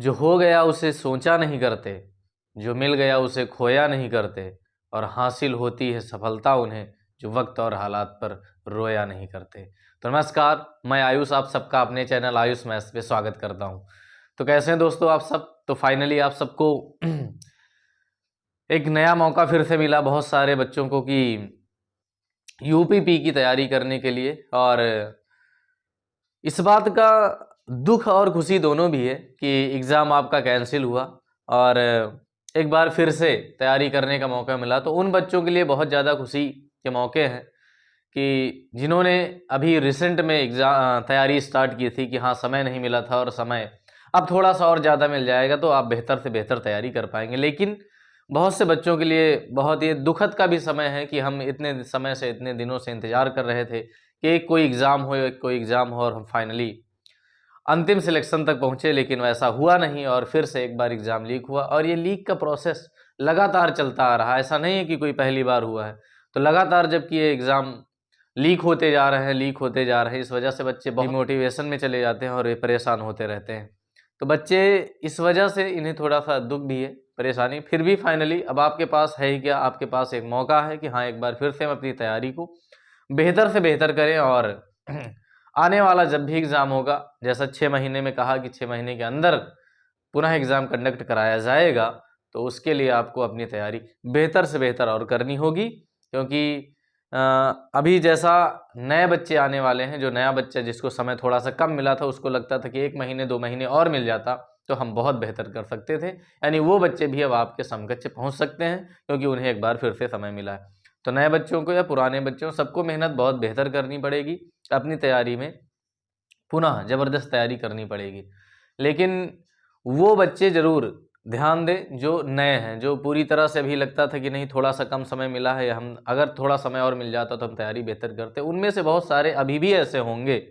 जो हो गया उसे सोचा नहीं करते, जो मिल गया उसे खोया नहीं करते, और हासिल होती है सफलता उन्हें जो वक्त और हालात पर रोया नहीं करते। तो नमस्कार, मैं आयुष आप सबका अपने चैनल आयुष मैथ्स पे स्वागत करता हूँ। तो कैसे हैं दोस्तों आप सब? तो फाइनली आप सबको एक नया मौका फिर से मिला बहुत सारे बच्चों को कि यूपीपी की तैयारी करने के लिए। और इस बात का दुख और खुशी दोनों भी है कि एग्ज़ाम आपका कैंसिल हुआ और एक बार फिर से तैयारी करने का मौका मिला। तो उन बच्चों के लिए बहुत ज़्यादा खुशी के मौके हैं कि जिन्होंने अभी रिसेंट में एग्ज़ाम तैयारी स्टार्ट की थी कि हाँ समय नहीं मिला था और समय अब थोड़ा सा और ज़्यादा मिल जाएगा तो आप बेहतर से बेहतर तैयारी कर पाएंगे। लेकिन बहुत से बच्चों के लिए बहुत ही दुखद का भी समय है कि हम इतने समय से इतने दिनों से इंतज़ार कर रहे थे कि एक कोई एग्ज़ाम हो और हम फाइनली अंतिम सिलेक्शन तक पहुँचे, लेकिन वैसा हुआ नहीं और फिर से एक बार एग्ज़ाम लीक हुआ। और ये लीक का प्रोसेस लगातार चलता आ रहा है, ऐसा नहीं है कि कोई पहली बार हुआ है। तो लगातार जबकि ये एग्ज़ाम लीक होते जा रहे हैं, इस वजह से बच्चे बहुत मोटिवेशन में चले जाते हैं और ये परेशान होते रहते हैं। तो बच्चे इस वजह से इन्हें थोड़ा सा दुख भी है, परेशानी। फिर भी फाइनली अब आपके पास है ही क्या, आपके पास एक मौका है कि हाँ एक बार फिर से हम अपनी तैयारी को बेहतर से बेहतर करें। और आने वाला जब भी एग्ज़ाम होगा, जैसा 6 महीने में कहा कि 6 महीने के अंदर पुनः एग्ज़ाम कंडक्ट कराया जाएगा, तो उसके लिए आपको अपनी तैयारी बेहतर से बेहतर और करनी होगी। क्योंकि अभी जैसा नए बच्चे आने वाले हैं, जो नया बच्चा जिसको समय थोड़ा सा कम मिला था उसको लगता था कि 1 महीने 2 महीने और मिल जाता तो हम बहुत बेहतर कर सकते थे, यानी वो बच्चे भी अब आपके समकक्ष पहुंच सकते हैं क्योंकि उन्हें एक बार फिर से समय मिला है। तो नए बच्चों को या पुराने बच्चों सबको मेहनत बहुत बेहतर करनी पड़ेगी, अपनी तैयारी में पुनः ज़बरदस्त तैयारी करनी पड़ेगी। लेकिन वो बच्चे ज़रूर ध्यान दें जो नए हैं, जो पूरी तरह से अभी लगता था कि नहीं थोड़ा सा कम समय मिला है, हम अगर थोड़ा समय और मिल जाता तो हम तैयारी बेहतर करते। उनमें से बहुत सारे अभी भी ऐसे होंगे,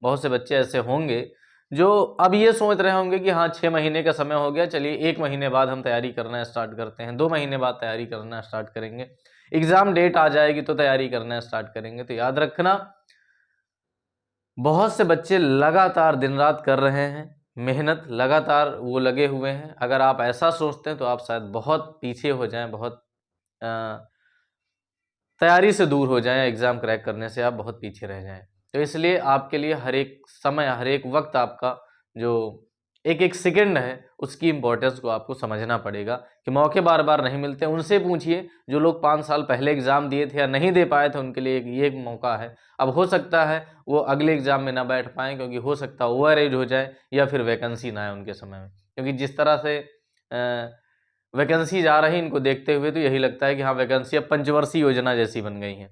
बहुत से बच्चे ऐसे होंगे जो अब ये सोच रहे होंगे कि हाँ 6 महीने का समय हो गया, चलिए 1 महीने बाद हम तैयारी करना स्टार्ट करते हैं, 2 महीने बाद तैयारी करना स्टार्ट करेंगे, एग्ज़ाम डेट आ जाएगी तो तैयारी करना स्टार्ट करेंगे। तो याद रखना, बहुत से बच्चे लगातार दिन रात कर रहे हैं, मेहनत लगातार वो लगे हुए हैं। अगर आप ऐसा सोचते हैं तो आप शायद बहुत पीछे हो जाएं, बहुत तैयारी से दूर हो जाएं, एग्ज़ाम क्रैक करने से आप बहुत पीछे रह जाएं। तो इसलिए आपके लिए हर एक समय, हर एक वक्त आपका जो एक एक सेकंड है उसकी इम्पोर्टेंस को आपको समझना पड़ेगा कि मौके बार बार नहीं मिलते। उनसे पूछिए जो लोग 5 साल पहले एग्ज़ाम दिए थे या नहीं दे पाए थे, उनके लिए ये एक मौका है। अब हो सकता है वो अगले एग्ज़ाम में ना बैठ पाएँ क्योंकि हो सकता है ओवर एज हो जाए या फिर वैकेंसी ना आए उनके समय में। क्योंकि जिस तरह से वैकेंसी आ रही इनको देखते हुए तो यही लगता है कि हाँ वैकेंसी अब पंचवर्षीय योजना जैसी बन गई हैं।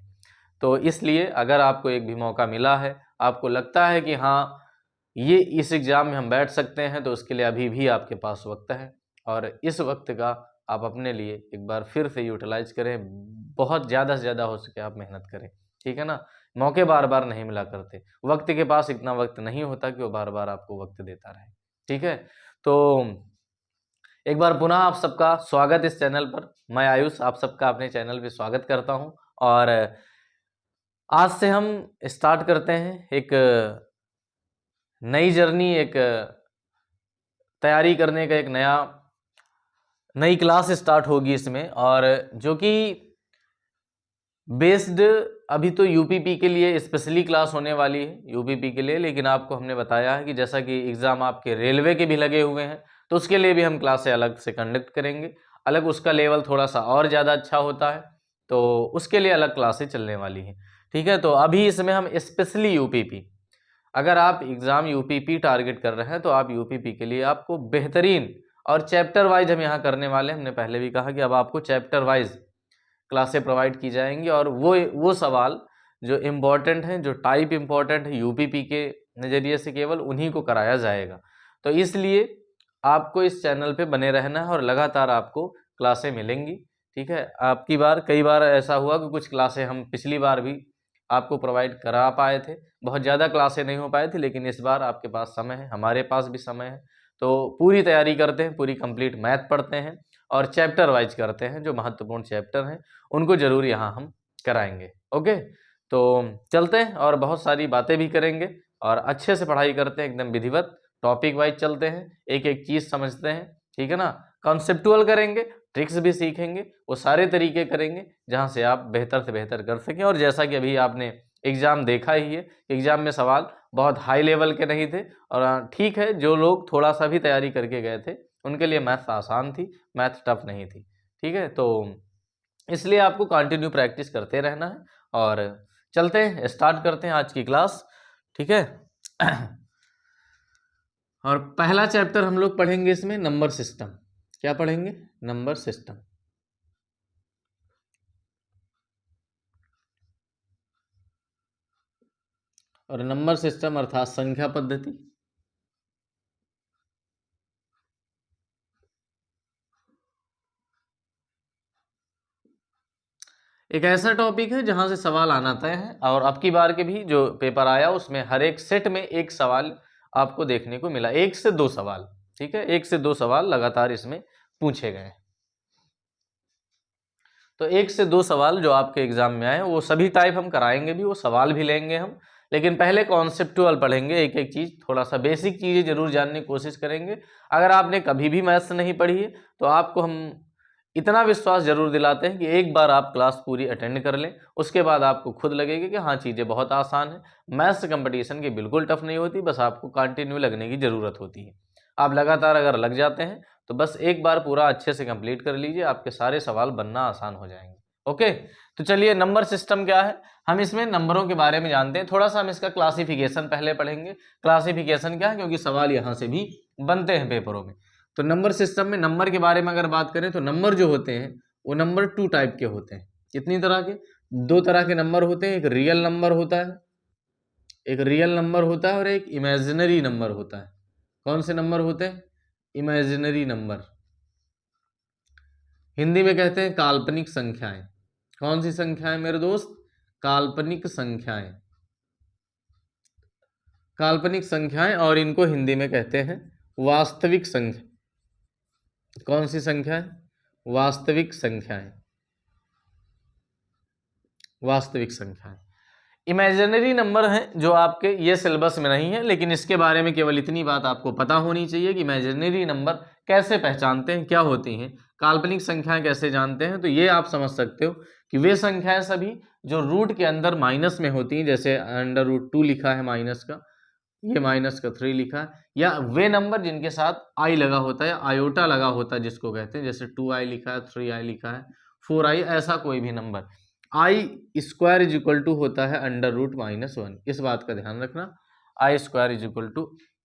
तो इसलिए अगर आपको एक भी मौका मिला है, आपको लगता है कि हाँ ये इस एग्ज़ाम में हम बैठ सकते हैं, तो उसके लिए अभी भी आपके पास वक्त है। और इस वक्त का आप अपने लिए एक बार फिर से यूटिलाइज़ करें, बहुत ज़्यादा से ज़्यादा हो सके आप मेहनत करें, ठीक है ना? मौके बार बार नहीं मिला करते, वक्त के पास इतना वक्त नहीं होता कि वो बार बार आपको वक्त देता रहे, ठीक है? तो एक बार पुनः आप सबका स्वागत इस चैनल पर। मैं आयुष आप सबका अपने चैनल पे स्वागत करता हूं। और आज से हम स्टार्ट करते हैं एक नई जर्नी, एक तैयारी करने का एक नई क्लास स्टार्ट होगी इसमें, और जो कि बेस्ड अभी तो यूपीपी के लिए स्पेशली क्लास होने वाली है यूपीपी के लिए। लेकिन आपको हमने बताया है कि जैसा कि एग्ज़ाम आपके रेलवे के भी लगे हुए हैं तो उसके लिए भी हम क्लासें अलग से कंडक्ट करेंगे। अलग उसका लेवल थोड़ा सा और ज़्यादा अच्छा होता है, तो उसके लिए अलग क्लासें चलने वाली हैं, ठीक है। तो अभी इसमें हम स्पेशली यूपीपी, अगर आप एग्ज़ाम यूपीपी टारगेट कर रहे हैं तो आप यूपीपी के लिए आपको बेहतरीन और चैप्टर वाइज हम यहाँ करने वाले हैं। हमने पहले भी कहा कि अब आपको चैप्टर वाइज क्लासें प्रोवाइड की जाएंगी और वो सवाल जो इम्पोर्टेंट हैं, जो टाइप इम्पोर्टेंट है यूपीपी के नज़रिए से, केवल उन्हीं को कराया जाएगा। तो इसलिए आपको इस चैनल पे बने रहना है और लगातार आपको क्लासें मिलेंगी, ठीक है। आपकी बार कई बार ऐसा हुआ कि कुछ क्लासें हम पिछली बार भी आपको प्रोवाइड करा पाए थे, बहुत ज़्यादा क्लासें नहीं हो पाई थी, लेकिन इस बार आपके पास समय है, हमारे पास भी समय है, तो पूरी तैयारी करते हैं, पूरी कंप्लीट मैथ पढ़ते हैं और चैप्टर वाइज करते हैं। जो महत्वपूर्ण चैप्टर हैं उनको ज़रूर यहाँ हम कराएंगे, ओके। तो चलते हैं और बहुत सारी बातें भी करेंगे और अच्छे से पढ़ाई करते हैं, एकदम विधिवत। टॉपिक वाइज चलते हैं, एक एक चीज समझते हैं, ठीक है ना। कॉन्सेप्टुअल करेंगे, ट्रिक्स भी सीखेंगे, वो सारे तरीके करेंगे जहां से आप बेहतर से बेहतर कर सकें। और जैसा कि अभी आपने एग्जाम देखा ही है, एग्जाम में सवाल बहुत हाई लेवल के नहीं थे, और ठीक है जो लोग थोड़ा सा भी तैयारी करके गए थे उनके लिए मैथ आसान थी, मैथ टफ नहीं थी, ठीक है। तो इसलिए आपको कंटिन्यू प्रैक्टिस करते रहना है। और चलते हैं, स्टार्ट करते हैं आज की क्लास, ठीक है। और पहला चैप्टर हम लोग पढ़ेंगे इसमें नंबर सिस्टम। क्या पढ़ेंगे? Number system. और नंबर सिस्टम अर्थात संख्या पद्धति। एक ऐसा टॉपिक है जहां से सवाल आना तय है, और अब की बार के भी जो पेपर आया उसमें हर एक सेट में एक सवाल आपको देखने को मिला, 1 से 2 सवाल, ठीक है, 1 से 2 सवाल लगातार इसमें पूछे गए। तो 1 से 2 सवाल जो आपके एग्जाम में आए वो सभी टाइप हम कराएंगे भी, वो सवाल भी लेंगे हम, लेकिन पहले कॉन्सेप्टुअल पढ़ेंगे, एक एक चीज, थोड़ा सा बेसिक चीजें जरूर जानने की कोशिश करेंगे। अगर आपने कभी भी मैथ्स नहीं पढ़ी है तो आपको हम इतना विश्वास जरूर दिलाते हैं कि एक बार आप क्लास पूरी अटेंड कर लें, उसके बाद आपको खुद लगेगा कि हाँ चीज़ें बहुत आसान है। मैथ्स कंपटीशन की बिल्कुल टफ नहीं होती, बस आपको कंटिन्यू लगने की ज़रूरत होती है। आप लगातार अगर लग जाते हैं तो बस एक बार पूरा अच्छे से कंप्लीट कर लीजिए, आपके सारे सवाल बनना आसान हो जाएंगे। ओके, तो चलिए नंबर सिस्टम क्या है, हम इसमें नंबरों के बारे में जानते हैं। थोड़ा सा हम इसका क्लासिफिकेशन पहले पढ़ेंगे। क्लासिफिकेशन क्या है, क्योंकि सवाल यहाँ से भी बनते हैं पेपरों में। तो नंबर सिस्टम में नंबर के बारे में अगर बात करें तो नंबर जो होते हैं वो नंबर 2 टाइप के होते हैं। कितनी तरह के? 2 तरह के नंबर होते हैं। एक रियल नंबर होता है, एक रियल नंबर होता है, और एक इमेजिनरी नंबर होता है। कौन से नंबर होते हैं? Imaginary number. हिंदी में कहते हैं काल्पनिक संख्याएं। कौन सी संख्याएं मेरे दोस्त? काल्पनिक संख्याएं। काल्पनिक संख्याएं, और इनको हिंदी में कहते हैं वास्तविक संख्या। कौन सी संख्या है? वास्तविक संख्याएं। वास्तविक संख्याएं। इमेजिनरी नंबर हैं जो आपके ये सिलेबस में नहीं है, लेकिन इसके बारे में केवल इतनी बात आपको पता होनी चाहिए कि इमेजिनरी नंबर कैसे पहचानते हैं, क्या होती हैं, काल्पनिक संख्याएं कैसे जानते हैं। तो ये आप समझ सकते हो कि वे संख्याएं सभी जो रूट के अंदर माइनस में होती हैं, जैसे √2 लिखा है माइनस का, ये -3 लिखा है, या वे नंबर जिनके साथ आई लगा होता है, आयोटा लगा होता है जिसको कहते हैं, जैसे 2i लिखा है, 3i लिखा है, 4i, ऐसा कोई भी नंबर। i² होता है √-1। इस बात का ध्यान रखना, i²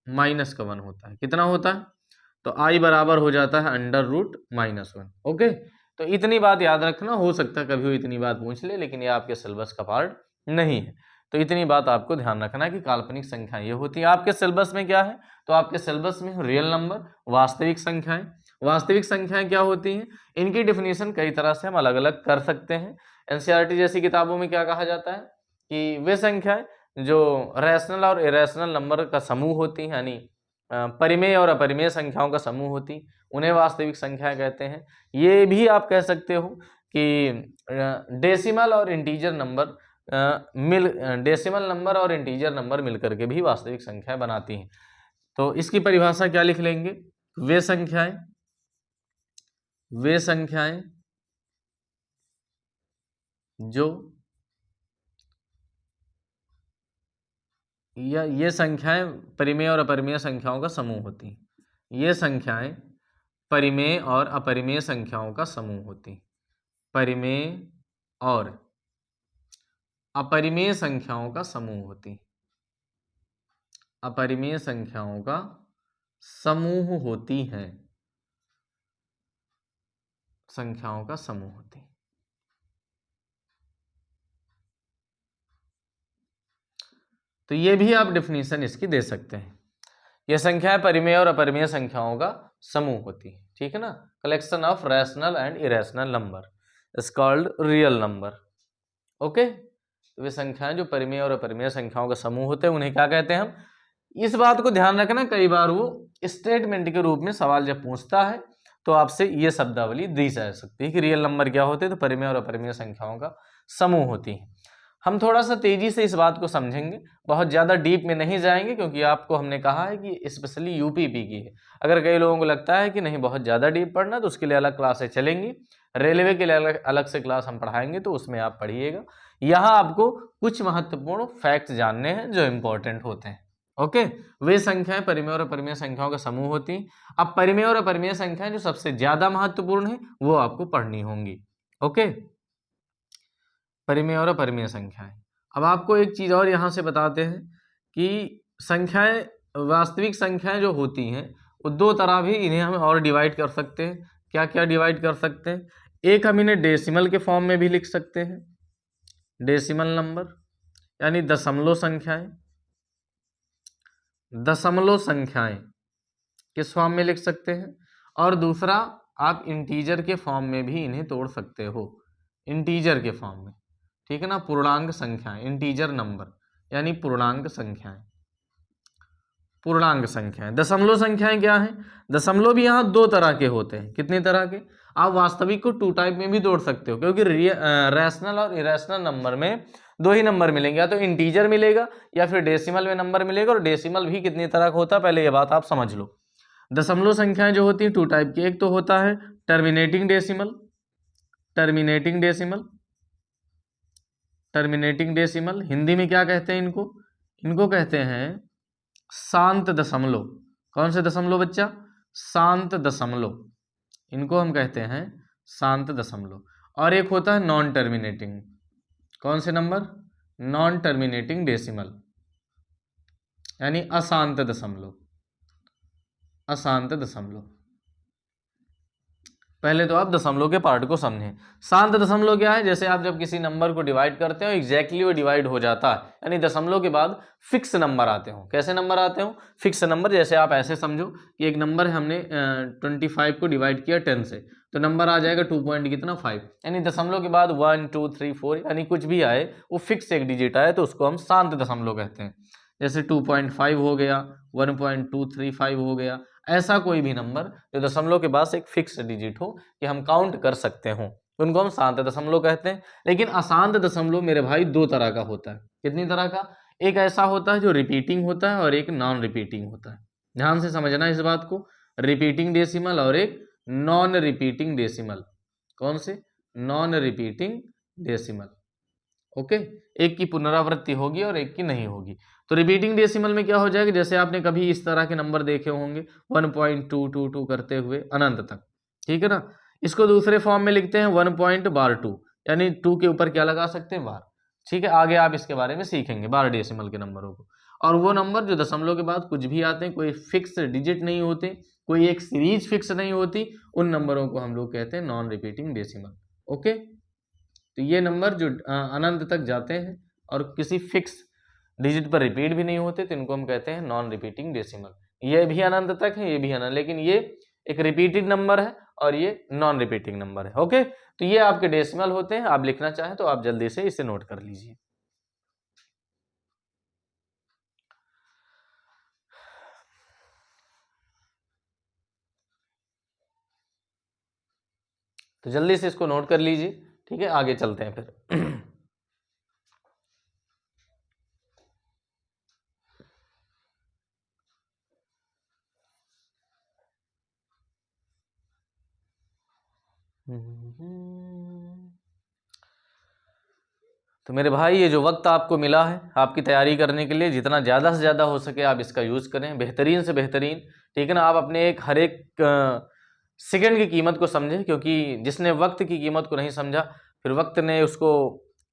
-1 होता है। कितना होता है? तो i बराबर हो जाता है √-1। ओके, तो इतनी बात याद रखना। हो सकता है कभी वो इतनी बात पूछ ले, लेकिन ये आपके सिलेबस का पार्ट नहीं है। तो इतनी बात आपको ध्यान रखना है कि काल्पनिक संख्याएं ये होती है। आपके सिलेबस में क्या है? तो आपके सिलेबस में रियल नंबर, वास्तविक संख्याएं। वास्तविक संख्याएं क्या होती हैं? इनकी डेफिनेशन कई तरह से हम अलग अलग कर सकते हैं। एनसीईआरटी जैसी किताबों में क्या कहा जाता है कि वे संख्याएं जो रैशनल और इरेशनल नंबर का समूह होती हैं, यानी परिमेय और अपरिमेय संख्याओं का समूह होती, उन्हें वास्तविक संख्याएं कहते हैं। ये भी आप कह सकते हो कि डेसिमल और इंटीजर नंबर डेसिमल नंबर और इंटीजर नंबर मिलकर के भी वास्तविक संख्याएं बनाती हैं। तो इसकी परिभाषा क्या लिख लेंगे? वे संख्याएं जो या ये संख्याएं परिमेय और अपरिमेय संख्याओं का समूह होती हैं। ये संख्याएं परिमेय और अपरिमेय संख्याओं का समूह होती हैं। परिमेय और अपरिमेय संख्याओं का समूह होती हैं। अपरिमेय संख्याओं का समूह होती हैं। संख्याओं का समूह होती है। तो ये भी आप डेफिनेशन इसकी दे सकते हैं। ये संख्याएं परिमेय और अपरिमेय संख्याओं का समूह होती है, ठीक है ना। Collection of rational and irrational number is called real number. Okay, तो वे संख्याएं जो परिमेय और अपरिमेय संख्याओं का समूह होते हैं उन्हें क्या कहते हैं हम? इस बात को ध्यान रखना, कई बार वो स्टेटमेंट के रूप में सवाल जब पूछता है तो आपसे ये शब्दावली दी जा सकती है कि रियल नंबर क्या होते हैं, तो परिमेय और अपरिमेय संख्याओं का समूह होती है। हम थोड़ा सा तेजी से इस बात को समझेंगे, बहुत ज़्यादा डीप में नहीं जाएंगे, क्योंकि आपको हमने कहा है कि स्पेशली यूपीपी की है। अगर कई लोगों को लगता है कि नहीं बहुत ज़्यादा डीप पढ़ना, तो उसके लिए अलग क्लासें चलेंगी, रेलवे के लिए अलग से क्लास हम पढ़ाएंगे, तो उसमें आप पढ़िएगा। यहाँ आपको कुछ महत्वपूर्ण फैक्ट्स जानने हैं जो इम्पोर्टेंट होते हैं। ओके, वे संख्याएं परिमेय और अपरिमेय संख्याओं का समूह होती हैं। अब परिमेय और अपरिमेय संख्याएं जो सबसे ज्यादा महत्वपूर्ण है वो आपको पढ़नी होंगी। ओके, परिमेय और अपरिमेय संख्याएं। अब आपको एक चीज और यहां से बताते हैं कि संख्याएं, वास्तविक संख्याएं जो होती हैं वो दो तरह भी इन्हें हम और डिवाइड कर सकते हैं। क्या क्या डिवाइड कर सकते हैं? एक हम इन्हें डेसिमल के फॉर्म में भी लिख सकते हैं, डेसिमल नंबर यानी दशमलव संख्याएं। दशमलव संख्याएं किस फॉर्म में लिख सकते हैं? और दूसरा आप इंटीजर के फॉर्म में भी इन्हें तोड़ सकते हो, इंटीजर के फॉर्म में, ठीक है ना। पूर्णांक संख्याएं, इंटीजर नंबर यानी पूर्णांक संख्याएं। पूर्णांक संख्याएं, दशमलव संख्याएं क्या है? दशमलव भी यहाँ दो तरह के होते हैं। कितने तरह के? आप वास्तविक को टू टाइप में भी तोड़ सकते हो, क्योंकि रैशनल और इरेशनल नंबर में दो ही नंबर मिलेंगे, या तो इंटीजर मिलेगा या फिर डेसिमल में नंबर मिलेगा। और डेसिमल भी कितनी तरह का होता है, पहले ये बात आप समझ लो। दशमलव संख्याएं जो होती है टू टाइप की, एक तो होता है terminating decimal, terminating decimal, terminating decimal Hindi में क्या कहते हैं इनको? इनको कहते हैं शांत दशमलव। कौन से दशमलव बच्चा? शांत दशमलव, इनको हम कहते हैं शांत दशमलव। और एक होता है नॉन टर्मिनेटिंग। कौन से नंबर? नॉन टर्मिनेटिंग डेसिमल यानी अशांत दशमलव, अशांत दशमलव। पहले तो आप दशमलव के पार्ट को समझें। शांत दशमलव क्या है? जैसे आप जब किसी नंबर को डिवाइड करते हो एग्जैक्टली वो डिवाइड हो जाता है, यानी दशमलव के बाद फिक्स नंबर आते हो। कैसे नंबर आते हो? Fix number. जैसे आप ऐसे समझो कि एक नंबर है, हमने 25 को डिवाइड किया 10 से, तो नंबर आ जाएगा 2 पॉइंट कितना 5, यानी दशमलव के बाद 1 2 3 4 यानी कुछ भी आए वो फिक्स एक डिजिट आए तो उसको हम शांत दशमलव कहते हैं। जैसे 2.5 हो गया, 1.235 हो गया, ऐसा कोई भी नंबर जो दशमलव के बाद एक फिक्स डिजिट हो कि हम काउंट कर सकते हो, उनको हम शांत दशमलव कहते हैं। लेकिन अशांत दशमलव मेरे भाई दो तरह का होता है। कितनी तरह का? एक ऐसा होता है जो रिपीटिंग होता है और एक नॉन रिपीटिंग होता है। ध्यान से समझना इस बात को, रिपीटिंग डेसिमल और एक नॉन रिपीटिंग डेसिमल। कौन से? Non repeating decimal. ओके, एक की पुनरावृत्ति होगी और एक की नहीं होगी। तो रिपीटिंग डेसिमल में क्या हो जाएगा? जैसे आपने कभी इस तरह के नंबर देखे होंगे 1.222 करते हुए अनंत तक, ठीक है ना। इसको दूसरे फॉर्म में लिखते हैं 1.2 यानी 2 के ऊपर क्या लगा सकते हैं? बार। ठीक है, आगे आप इसके बारे में सीखेंगे बार डेसिमल के नंबरों को। और वो नंबर जो दशमलव के बाद कुछ भी आते हैं, कोई फिक्स डिजिट नहीं होते, कोई एक सीरीज फिक्स नहीं होती, उन नंबरों को हम लोग कहते हैं नॉन रिपीटिंग डेसिमल। ओके, तो ये नंबर जो अनंत तक जाते हैं और किसी फिक्स डिजिट पर रिपीट भी नहीं होते, तो इनको हम कहते हैं नॉन रिपीटिंग डेसिमल। ये भी अनंत तक है, ये भी अनंत, लेकिन ये एक रिपीटेड नंबर है और ये नॉन रिपीटिंग नंबर है। ओके, तो ये आपके डेसिमल होते हैं। आप लिखना चाहें तो आप जल्दी से इसे नोट कर लीजिए। तो जल्दी से इसको नोट कर लीजिए, ठीक है, आगे चलते हैं फिर। तो मेरे भाई ये जो वक्त आपको मिला है आपकी तैयारी करने के लिए, जितना ज़्यादा से ज़्यादा हो सके आप इसका यूज़ करें, बेहतरीन से बेहतरीन, ठीक है ना। आप अपने एक हर एक सेकंड की कीमत को समझें, क्योंकि जिसने वक्त की कीमत को नहीं समझा, फिर वक्त ने उसको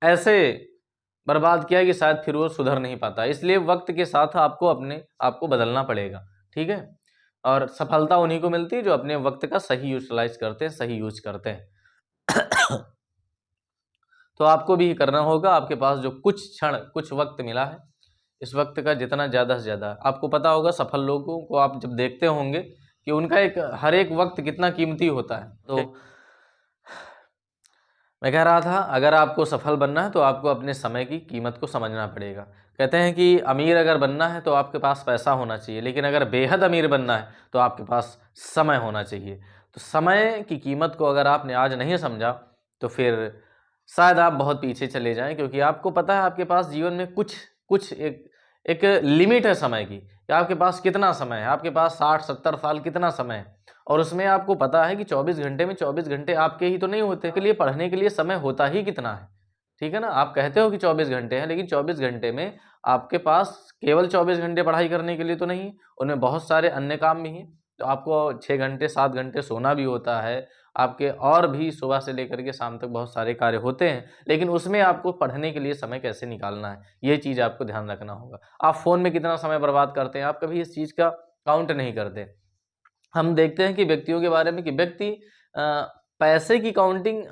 ऐसे बर्बाद किया कि शायद फिर वो सुधर नहीं पाता। इसलिए वक्त के साथ आपको अपने आप को बदलना पड़ेगा, ठीक है। और सफलता उन्हीं को मिलती है जो अपने वक्त का सही यूटिलाइज करते हैं, सही यूज करते हैं। तो आपको भी करना होगा। आपके पास जो कुछ क्षण, कुछ वक्त मिला है, इस वक्त का जितना ज़्यादा से ज़्यादा, आपको पता होगा सफल लोगों को आप जब देखते होंगे कि उनका एक हर एक वक्त कितना कीमती होता है। तो मैं कह रहा था, अगर आपको सफल बनना है तो आपको अपने समय की कीमत को समझना पड़ेगा। कहते हैं कि अमीर अगर बनना है तो आपके पास पैसा होना चाहिए, लेकिन अगर बेहद अमीर बनना है तो आपके पास समय होना चाहिए। तो समय की कीमत को अगर आपने आज नहीं समझा तो फिर शायद आप बहुत पीछे चले जाएं, क्योंकि आपको पता है आपके पास जीवन में कुछ एक लिमिट है समय की, कि आपके पास कितना समय है, आपके पास 60-70 साल कितना समय है, और उसमें आपको पता है कि 24 घंटे में 24 घंटे आपके ही तो नहीं होते, के लिए पढ़ने के लिए समय होता ही कितना है। ठीक है ना, आप कहते हो कि 24 घंटे हैं, लेकिन 24 घंटे में आपके पास केवल 24 घंटे पढ़ाई करने के लिए तो नहीं, उनमें बहुत सारे अन्य काम भी हैं। तो आपको 6 घंटे 7 घंटे सोना भी होता है, आपके और भी सुबह से लेकर के शाम तक बहुत सारे कार्य होते हैं, लेकिन उसमें आपको पढ़ने के लिए समय कैसे निकालना है, ये चीज़ आपको ध्यान रखना होगा। आप फ़ोन में कितना समय बर्बाद करते हैं, आप कभी इस चीज़ का काउंट नहीं करते। हम देखते हैं कि व्यक्तियों के बारे में कि व्यक्ति पैसे की काउंटिंग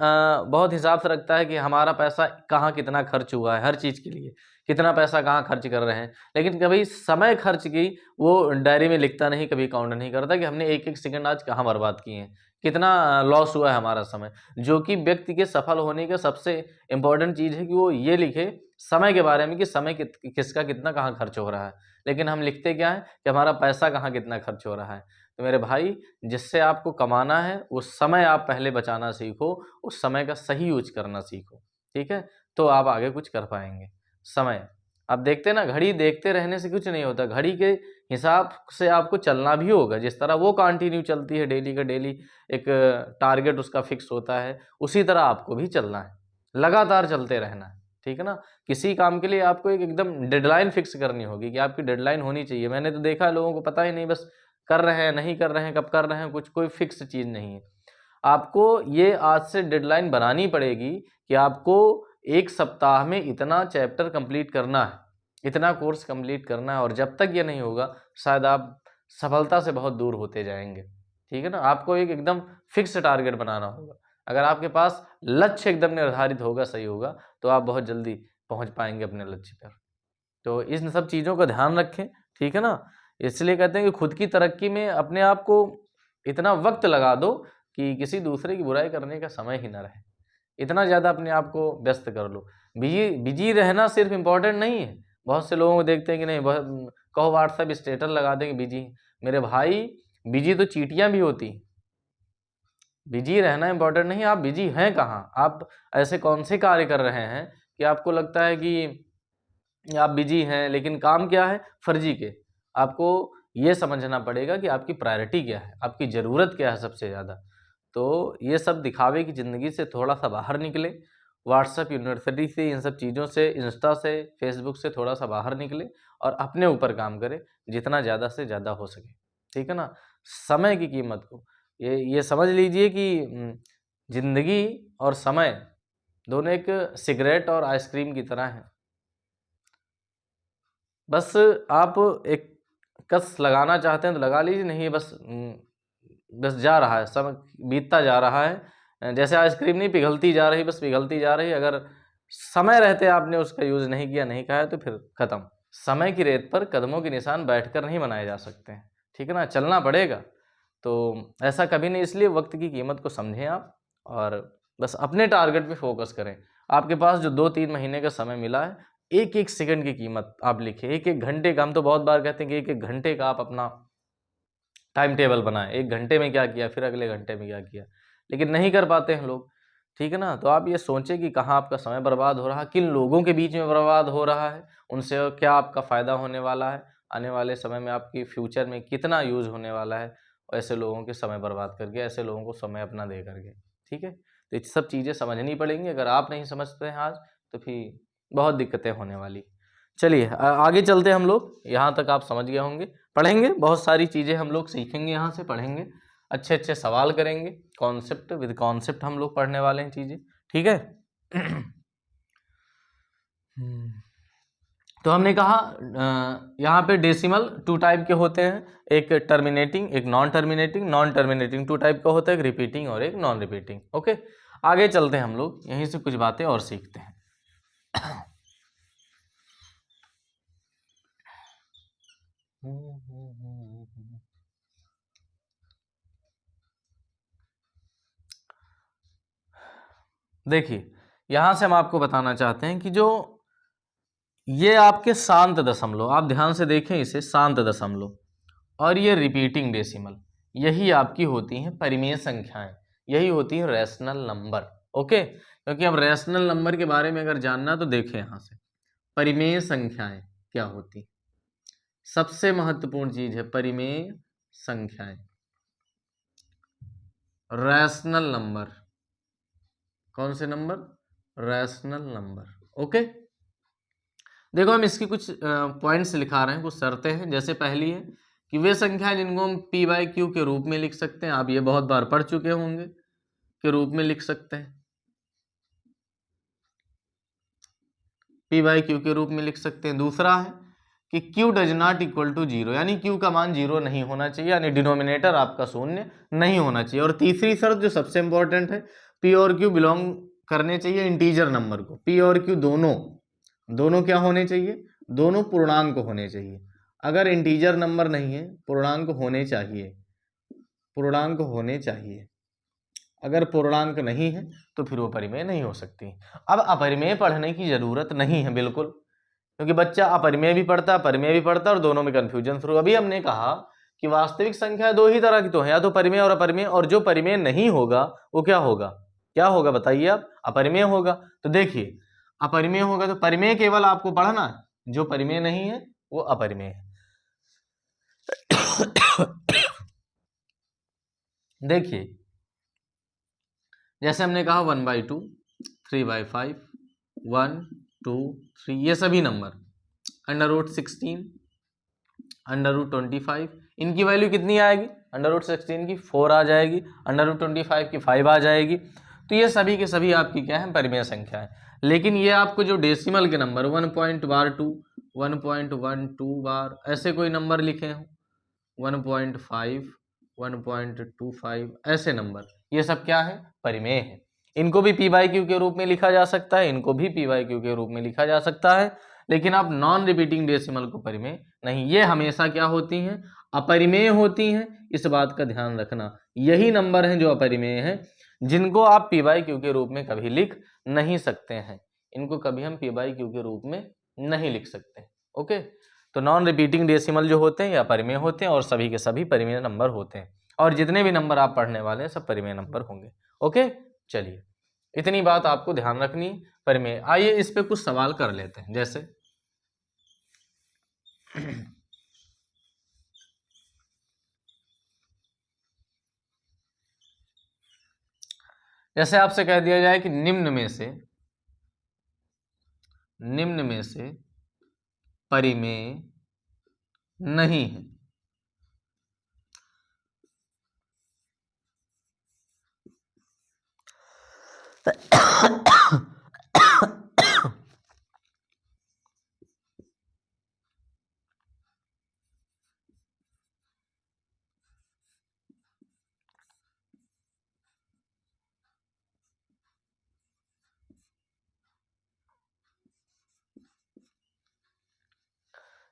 बहुत हिसाब से रखता है कि हमारा पैसा कहाँ कितना खर्च हुआ है, हर चीज़ के लिए कितना पैसा कहाँ खर्च कर रहे हैं, लेकिन कभी समय खर्च की वो डायरी में लिखता नहीं, कभी काउंट नहीं करता कि हमने एक एक सेकंड आज कहाँ बर्बाद किए हैं, कितना लॉस हुआ है हमारा समय। जो कि व्यक्ति के सफल होने का सबसे इम्पोर्टेंट चीज़ है कि वो ये लिखे समय के बारे में कि समय किसका कितना कहाँ खर्च हो रहा है, लेकिन हम लिखते क्या है कि हमारा पैसा कहाँ कितना खर्च हो रहा है। तो मेरे भाई, जिससे आपको कमाना है वो समय आप पहले बचाना सीखो, उस समय का सही यूज करना सीखो, ठीक है, तो आप आगे कुछ कर पाएंगे। समय आप देखते हैं ना, घड़ी देखते रहने से कुछ नहीं होता, घड़ी के हिसाब से आपको चलना भी होगा। जिस तरह वो कंटिन्यू चलती है, डेली का डेली एक टारगेट उसका फिक्स होता है, उसी तरह आपको भी चलना है, लगातार चलते रहना है, ठीक है ना। किसी काम के लिए आपको एक एकदम डेडलाइन फिक्स करनी होगी कि आपकी डेडलाइन होनी चाहिए। मैंने तो देखा है लोगों को पता ही नहीं, बस कर रहे हैं, नहीं कर रहे हैं, कब कर रहे हैं, कुछ कोई फिक्स चीज़ नहीं है। आपको ये आज से डेडलाइन बनानी पड़ेगी कि आपको 1 सप्ताह में इतना चैप्टर कंप्लीट करना है, इतना कोर्स कंप्लीट करना है, और जब तक ये नहीं होगा शायद आप सफलता से बहुत दूर होते जाएंगे, ठीक है ना। आपको एक एकदम फिक्स टारगेट बनाना होगा। अगर आपके पास लक्ष्य एकदम निर्धारित होगा, सही होगा, तो आप बहुत जल्दी पहुंच पाएंगे अपने लक्ष्य पर। तो इन सब चीज़ों का ध्यान रखें, ठीक है ना। इसलिए कहते हैं कि खुद की तरक्की में अपने आप को इतना वक्त लगा दो कि किसी दूसरे की बुराई करने का समय ही ना रहे, इतना ज़्यादा अपने आप को व्यस्त कर लो। बिजी बिजी रहना सिर्फ इम्पोर्टेंट नहीं है। बहुत से लोगों को देखते हैं कि नहीं, कहो व्हाट्सएप स्टेटस लगा देंगे बिजी। मेरे भाई, बिजी तो चीटियाँ भी होती हैं। बिजी रहना इम्पोर्टेंट नहीं, आप बिजी हैं कहाँ, आप ऐसे कौन से कार्य कर रहे हैं कि आपको लगता है कि आप बिजी हैं, लेकिन काम क्या है, फर्जी के। आपको ये समझना पड़ेगा कि आपकी प्रायोरिटी क्या है, आपकी ज़रूरत क्या है सबसे ज़्यादा। तो ये सब दिखावे की ज़िंदगी से थोड़ा सा बाहर निकले, व्हाट्सएप यूनिवर्सिटी से, इन सब चीज़ों से, इंस्टा से, फेसबुक से थोड़ा सा बाहर निकले और अपने ऊपर काम करें जितना ज़्यादा से ज़्यादा हो सके, ठीक है ना। समय की कीमत को ये समझ लीजिए कि ज़िंदगी और समय दोनों एक सिगरेट और आइसक्रीम की तरह हैं। बस आप एक कस लगाना चाहते हैं तो लगा लीजिए, नहीं बस जा रहा है, समय बीतता जा रहा है, जैसे आइसक्रीम नहीं पिघलती जा रही, बस पिघलती जा रही। अगर समय रहते आपने उसका यूज़ नहीं किया, नहीं खाया, तो फिर ख़त्म। समय की रेत पर कदमों के निशान बैठकर नहीं बनाए जा सकते हैं, ठीक है ना, चलना पड़ेगा। तो ऐसा कभी नहीं, इसलिए वक्त की कीमत को समझें आप और बस अपने टारगेट पे फोकस करें। आपके पास जो 2-3 महीने का समय मिला है, एक एक सेकंड की कीमत आप लिखें, एक एक घंटे का। हम तो बहुत बार कहते हैं कि एक एक घंटे का आप अपना टाइम टेबल बनाएं, 1 घंटे में क्या किया, फिर अगले घंटे में क्या किया, लेकिन नहीं कर पाते हैं लोग, ठीक है ना। तो आप ये सोचें कि कहाँ आपका समय बर्बाद हो रहा है, किन लोगों के बीच में बर्बाद हो रहा है, उनसे क्या आपका फ़ायदा होने वाला है, आने वाले समय में आपकी फ्यूचर में कितना यूज़ होने वाला है, ऐसे लोगों के समय बर्बाद करके, ऐसे लोगों को समय अपना दे करके, ठीक है। तो ये सब चीज़ें समझनी पड़ेंगी। अगर आप नहीं समझते हैं आज, तो फिर बहुत दिक्कतें होने वाली। चलिए आगे चलते हम लोग, यहाँ तक आप समझ गए होंगे। पढ़ेंगे बहुत सारी चीज़ें, हम लोग सीखेंगे, यहाँ से पढ़ेंगे, अच्छे अच्छे सवाल करेंगे, कॉन्सेप्ट विद कॉन्सेप्ट हम लोग पढ़ने वाले हैं चीज़ें, ठीक है। तो हमने कहा यहाँ पे डेसिमल 2 टाइप के होते हैं, एक टर्मिनेटिंग, एक non terminating. Non terminating 2 type का होता है, एक रिपीटिंग और एक नॉन रिपीटिंग। ओके, आगे चलते हैं हम लोग, यहीं से कुछ बातें और सीखते हैं। देखिए, यहाँ से हम आपको बताना चाहते हैं कि जो ये आपके शांत दशमलव, आप ध्यान से देखें इसे, शांत दशमलव और ये रिपीटिंग डेसिमल, यही आपकी होती हैं परिमेय संख्याएं, यही होती है रैशनल नंबर। ओके, क्योंकि अब रैशनल नंबर के बारे में अगर जानना तो देखें यहां से परिमेय संख्याएं क्या होती, सबसे महत्वपूर्ण चीज है परिमेय संख्याएं। रैशनल नंबर, कौन से नंबर? Rational number. ओके, देखो हम इसकी कुछ पॉइंट्स लिखा रहे हैं, कुछ शर्तें हैं। जैसे पहली है कि वे संख्याएं जिनको हम पी बाई क्यू के रूप में लिख सकते हैं, आप ये बहुत बार पढ़ चुके होंगे, के रूप में लिख सकते हैं, पी बाई क्यू के रूप में लिख सकते हैं। दूसरा है कि Q does not equal to zero, यानी क्यू का मान जीरो नहीं होना चाहिए, यानी डिनोमिनेटर आपका शून्य नहीं होना चाहिए। और तीसरी शर्त जो सबसे इंपॉर्टेंट है, पी और क्यू बिलोंग करने चाहिए इंटीजर नंबर को। पी और क्यू दोनों क्या होने चाहिए? दोनों पूर्णांक होने चाहिए। अगर इंटीजर नंबर नहीं है, पूर्णांक होने चाहिए, पूर्णांक होने चाहिए। अगर पूर्णांक नहीं है तो फिर वो परिमेय नहीं हो सकती। अब अपरिमेय पढ़ने की जरूरत नहीं है बिल्कुल, क्योंकि बच्चा अपरिमेय भी पढ़ता है, परिमेय भी पढ़ता है और दोनों में कंफ्यूजन शुरू। अभी हमने कहा कि वास्तविक संख्या दो ही तरह की तो है, या तो परिमेय और अपरिमेय, और जो परिमेय नहीं होगा वो क्या होगा? क्या होगा बताइए आप? अपरिमेय होगा। तो देखिए अपरिमेय होगा तो परिमेय केवल आपको पढ़ना है, जो परिमेय नहीं है वो अपरिमेय है। देखिए जैसे हमने कहा 1/2, 3/5, 1, 2, 3, ये सभी नंबर, √16, √25, इनकी वैल्यू कितनी आएगी? √16 की 4 आ जाएगी, √25 की 5 आ जाएगी। तो ये सभी के सभी आपकी क्या है? परिमेय संख्या है। लेकिन ये आपको जो डेसिमल के नंबर 1.2, 1.12 बार ऐसे कोई नंबर लिखे हों, 1.5, 1.25 ऐसे नंबर, ये सब क्या है? परिमेय है। इनको भी पी बाई क्यू के रूप में लिखा जा सकता है, इनको भी पी बाई क्यू के रूप में लिखा जा सकता है, लेकिन आप नॉन रिपीटिंग डेसिमल को परिमेय नहीं, ये हमेशा क्या होती हैं? अपरिमेय होती हैं। इस बात का ध्यान रखना, यही नंबर हैं जो अपरिमेय हैं, जिनको आप पी बाई क्यू के रूप में कभी लिख नहीं सकते हैं। इनको कभी हम पी बाई क्यू के रूप में नहीं लिख सकते। ओके, तो नॉन रिपीटिंग डेसिमल जो होते हैं या परिमेय होते हैं, और सभी के सभी परिमेय नंबर होते हैं, और जितने भी नंबर आप पढ़ने वाले हैं सब परिमेय नंबर होंगे। ओके, चलिए इतनी बात आपको ध्यान रखनी परिमेय। आइए इस पे कुछ सवाल कर लेते हैं। जैसे आपसे कह दिया जाए कि निम्न में से परिमेय नहीं है।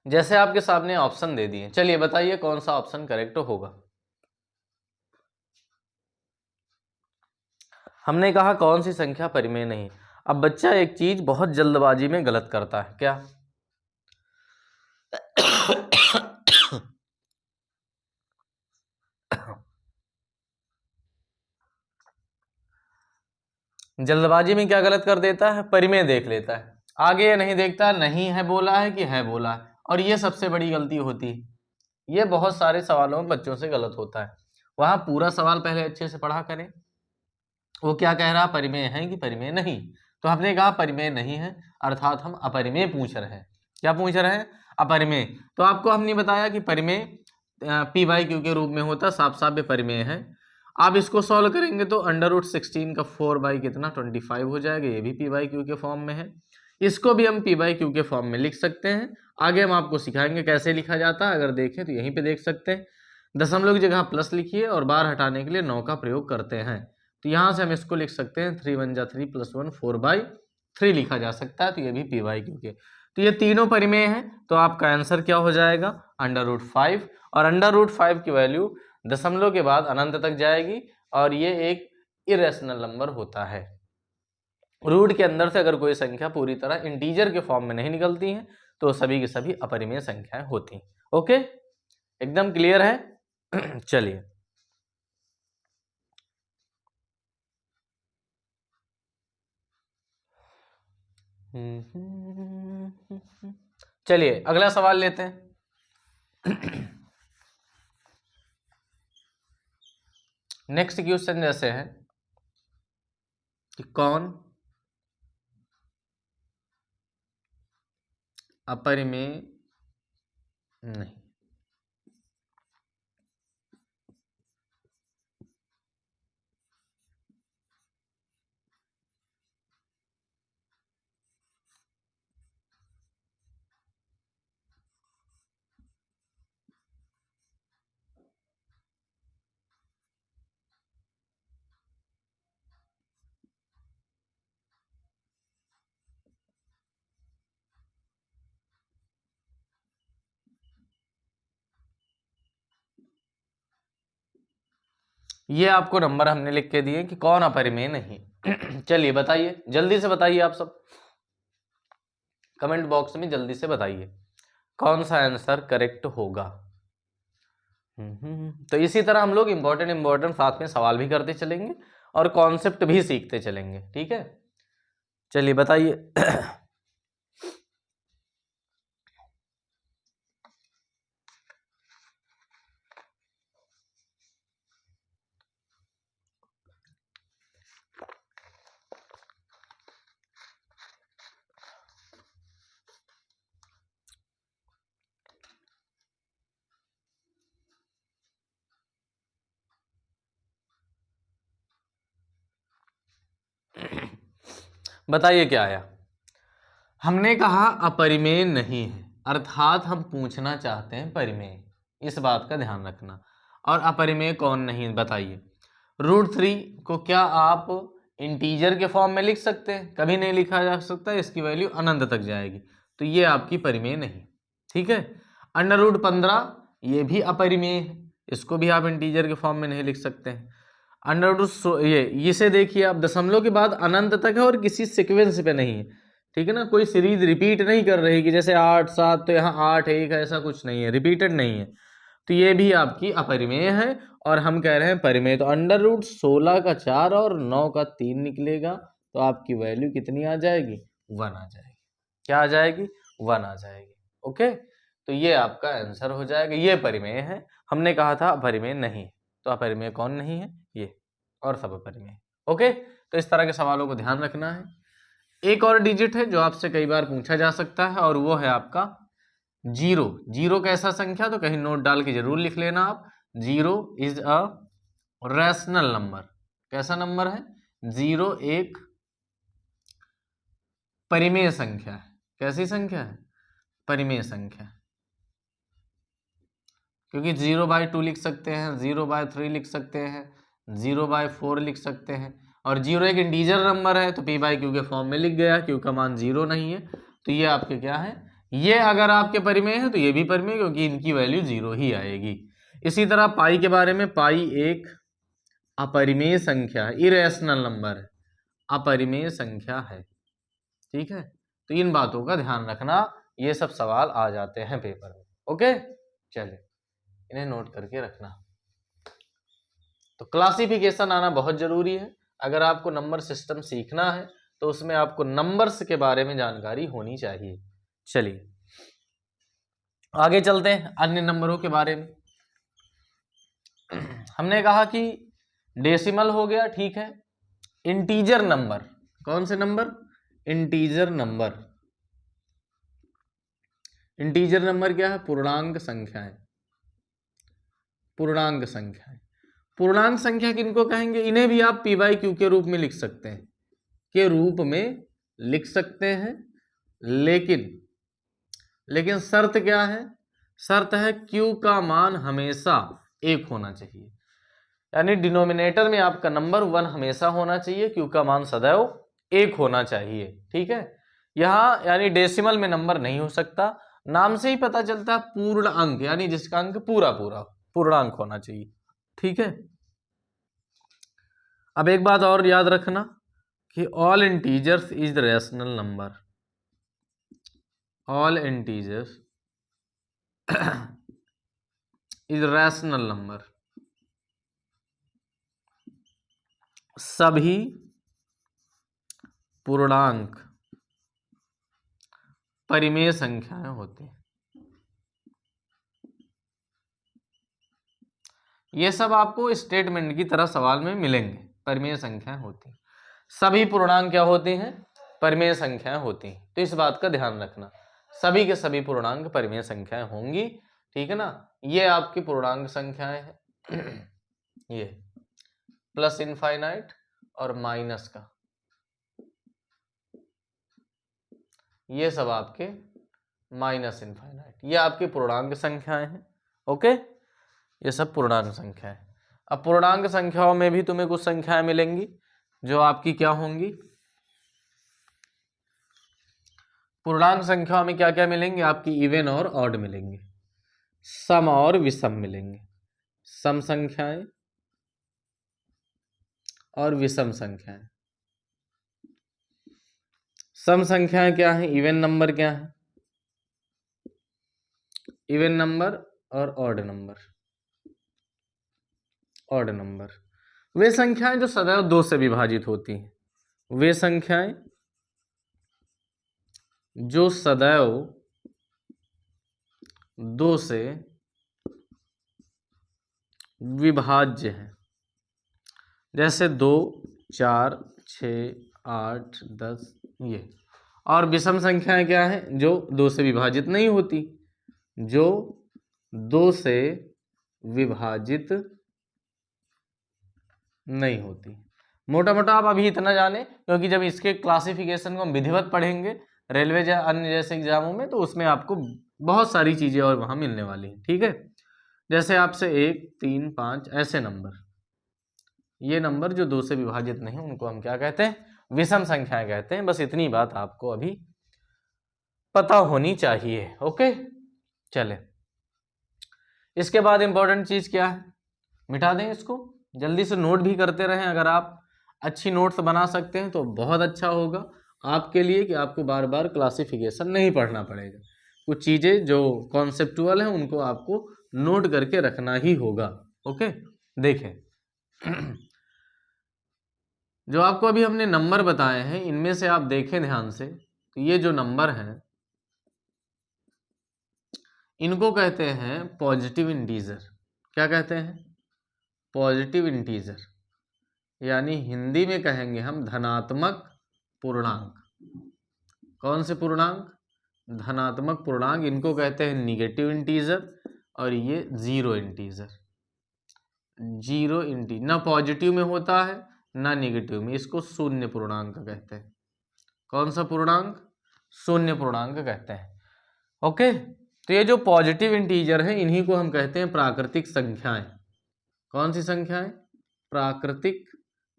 जैसे आपके सामने ऑप्शन दे दिए, चलिए बताइए कौन सा ऑप्शन करेक्ट होगा। हमने कहा कौन सी संख्या परिमेय नहीं। अब बच्चा एक चीज बहुत जल्दबाजी में गलत करता है, क्या? जल्दबाजी में क्या गलत कर देता है? परिमेय देख लेता है, आगे ये नहीं देखता नहीं है बोला है कि है बोला है, और ये सबसे बड़ी गलती होती है। ये बहुत सारे सवालों में बच्चों से गलत होता है। वहां पूरा सवाल पहले अच्छे से पढ़ा करें, वो क्या कह रहा? परिमेय है कि परिमेय नहीं। तो हमने कहा परिमेय नहीं है, अर्थात हम अपरिमेय पूछ रहे हैं। क्या पूछ रहे हैं? अपरिमेय। तो आपको हमने बताया कि परिमेय पी बाई क्यू के रूप में होता, साफ साफ ये परिमेय है। आप इसको सॉल्व करेंगे तो √16 का 4 बाई कितना 25 हो जाएगा, ये भी पी बाई क्यू के फॉर्म में है। इसको भी हम पी बाई क्यू के फॉर्म में लिख सकते हैं। आगे हम आपको सिखाएंगे कैसे लिखा जाता है। अगर देखें तो यहीं पे देख सकते हैं, दशमलव की जगह प्लस लिखिए और बार हटाने के लिए 9 का प्रयोग करते हैं। तो यहाँ से हम इसको लिख सकते हैं 3 1 जा 3 + 1 4/3 लिखा जा सकता है। तो ये भी पी बाई क्यू के, तो ये तीनों परिमेय हैं। तो आपका आंसर क्या हो जाएगा? √5। और √5 की वैल्यू दशमलव के बाद अनंत तक जाएगी, और ये एक इरेशनल नंबर होता है। रूट के अंदर से अगर कोई संख्या पूरी तरह इंटीजर के फॉर्म में नहीं निकलती है तो सभी की सभी अपरिमेय संख्याएं होती हैं। ओके, एकदम क्लियर है? चलिए चलिए अगला सवाल लेते हैं। नेक्स्ट क्वेश्चन जैसे है कि कौन अपरिमेय नहीं। ये आपको नंबर हमने लिख के दिए कि कौन अपरिमेय नहीं। चलिए बताइए, जल्दी से बताइए, आप सब कमेंट बॉक्स में जल्दी से बताइए कौन सा आंसर करेक्ट होगा। तो इसी तरह हम लोग इंपॉर्टेंट साथ में सवाल भी करते चलेंगे और कॉन्सेप्ट भी सीखते चलेंगे, ठीक है। चलिए बताइए। बताइए क्या आया। हमने कहा अपरिमेय नहीं है, अर्थात हम पूछना चाहते हैं परिमेय, इस बात का ध्यान रखना। और अपरिमेय कौन नहीं बताइए। √3 को क्या आप इंटीजर के फॉर्म में लिख सकते हैं? कभी नहीं लिखा जा सकता, इसकी वैल्यू अनंत तक जाएगी, तो ये आपकी परिमेय नहीं, ठीक है। √15 ये भी अपरिमेय है, इसको भी आप इंटीजर के फॉर्म में नहीं लिख सकते हैं। ये इसे देखिए आप, दशमलव के बाद अनंत तक है और किसी सीक्वेंस पे नहीं है, ठीक है ना। कोई सीरीज रिपीट नहीं कर रही कि जैसे 8 7 तो यहाँ 8 1, ऐसा कुछ नहीं है, रिपीटेड नहीं है, तो ये भी आपकी अपरिमेय है। और हम कह रहे हैं परिमेय, तो √16 का 4 और 9 का 3 निकलेगा, तो आपकी वैल्यू कितनी आ जाएगी? 1 आ जाएगी। क्या आ जाएगी? 1 आ जाएगी। ओके, तो ये आपका आंसर हो जाएगा। ये परिमेय है, हमने कहा था अपरिमेय नहीं, तो अपरिमेय कौन नहीं है? ये, और सब अपरिमेय। ओके, तो इस तरह के सवालों को ध्यान रखना है। एक और डिजिट है जो आपसे कई बार पूछा जा सकता है, और वो है आपका 0। 0 कैसा संख्या? तो कहीं नोट डाल के जरूर लिख लेना आप। 0 इज अ रैशनल नंबर। कैसा नंबर है? 0 एक परिमेय संख्या है। कैसी संख्या है? परिमेय संख्या। क्योंकि 0/2 लिख सकते हैं, 0/3 लिख सकते हैं, 0/4 लिख सकते हैं, और 0 एक इंटीजर नंबर है, तो p/q के फॉर्म में लिख गया, q का मान 0 नहीं है, तो ये आपके क्या है? ये अगर आपके परिमेय है तो ये भी परिमेय, क्योंकि इनकी वैल्यू 0 ही आएगी। इसी तरह पाई के बारे में, पाई एक अपरिमेय संख्या है, इरेशनल नंबर है, अपरिमेय संख्या है, ठीक है। तो इन बातों का ध्यान रखना, ये सब सवाल आ जाते हैं पेपर में। ओके, चलिए इन्हें नोट करके रखना। तो क्लासिफिकेशन आना बहुत जरूरी है। अगर आपको नंबर सिस्टम सीखना है तो उसमें आपको नंबर्स के बारे में जानकारी होनी चाहिए। चलिए आगे चलते हैं अन्य नंबरों के बारे में। हमने कहा कि डेसिमल हो गया, ठीक है। इंटीजर नंबर, कौन से number? Integer number. Integer number क्या है? पूर्णांक संख्या है, पूर्णांक संख्या है। पूर्णांक संख्या किनको कहेंगे? इन्हें भी आप p/q के रूप में लिख सकते हैं, के रूप में लिख सकते हैं, लेकिन शर्त क्या है? शर्त है q का मान हमेशा 1 होना चाहिए, यानी डिनोमिनेटर में आपका नंबर 1 हमेशा होना चाहिए, q का मान सदैव 1 होना चाहिए, ठीक है। यहाँ यानी डेसिमल में नंबर नहीं हो सकता, नाम से ही पता चलता है पूर्ण अंक, यानी जिसका अंक पूरा पूरा पूर्णांक होना चाहिए, ठीक है। अब एक बात और याद रखना कि all integers is the rational number, all integers is rational number. सभी पूर्णांक परिमेय संख्याएं होती हैं। ये सब आपको स्टेटमेंट की तरह सवाल में मिलेंगे। परिमेय संख्याएं होती हैं, सभी पूर्णांक क्या होते हैं? परिमेय संख्याएं होती हैं। तो इस बात का ध्यान रखना, सभी के सभी पूर्णांक परिमेय संख्याएं होंगी, ठीक है ना। ये आपकी पूर्णांक संख्याएं हैं ये प्लस इनफाइनाइट और माइनस का, ये सब आपके माइनस इनफाइनाइट, ये आपकी पूर्णांक संख्याएं हैं। ओके, ये सब पूर्णांक संख्या है। अब पूर्णांक संख्याओं में भी तुम्हें कुछ संख्याएं मिलेंगी जो आपकी क्या होंगी? पूर्णांक संख्याओं में क्या क्या मिलेंगे? आपकी इवन और ऑड मिलेंगे, सम और विषम मिलेंगे। सम संख्याएं और विषम संख्याएं। सम संख्याएं क्या है? इवन नंबर क्या है? इवन नंबर और ऑड नंबर। ऑड नंबर वे संख्याएं जो सदैव 2 से विभाजित होती हैं, वे संख्याएं जो सदैव 2 से विभाज्य हैं, जैसे 2, 4, 6, 8, 10 ये। और विषम संख्याएं क्या है? जो 2 से विभाजित नहीं होती, जो 2 से विभाजित नहीं होती। मोटा मोटा आप अभी इतना जाने, क्योंकि जब इसके क्लासिफिकेशन को हम विधिवत पढ़ेंगे रेलवे या अन्य जैसे एग्जामों में, तो उसमें आपको बहुत सारी चीजें और वहां मिलने वाली हैं, ठीक है। जैसे आपसे 1, 3, 5 ऐसे नंबर, ये नंबर जो 2 से विभाजित नहीं, उनको हम क्या कहते हैं? विषम संख्याएं कहते हैं। बस इतनी बात आपको अभी पता होनी चाहिए। ओके, चले इसके बाद इंपॉर्टेंट चीज क्या है? मिटा दें इसको, जल्दी से नोट भी करते रहें। अगर आप अच्छी नोट्स बना सकते हैं तो बहुत अच्छा होगा आपके लिए, कि आपको बार बार क्लासिफिकेशन नहीं पढ़ना पड़ेगा। कुछ चीज़ें जो कॉन्सेप्टुअल हैं उनको आपको नोट करके रखना ही होगा। ओके, देखें जो आपको अभी हमने नंबर बताए हैं, इनमें से आप देखें ध्यान से, तो ये जो नंबर हैं इनको कहते हैं पॉजिटिव इंटीजर। क्या कहते हैं? पॉजिटिव इंटीजर, यानी हिंदी में कहेंगे हम धनात्मक पूर्णांक। कौन से पूर्णांक? धनात्मक पूर्णांक। इनको कहते हैं निगेटिव इंटीजर, और ये जीरो इंटीजर। जीरो इंटीजर ना पॉजिटिव में होता है ना निगेटिव में, इसको शून्य पूर्णांक कहते हैं। कौन सा पूर्णांक? शून्य पूर्णांक कहते हैं। ओके, तो ये जो पॉजिटिव इंटीजर है इन्हीं को हम कहते हैं प्राकृतिक संख्याएं। कौन सी संख्याएं? प्राकृतिक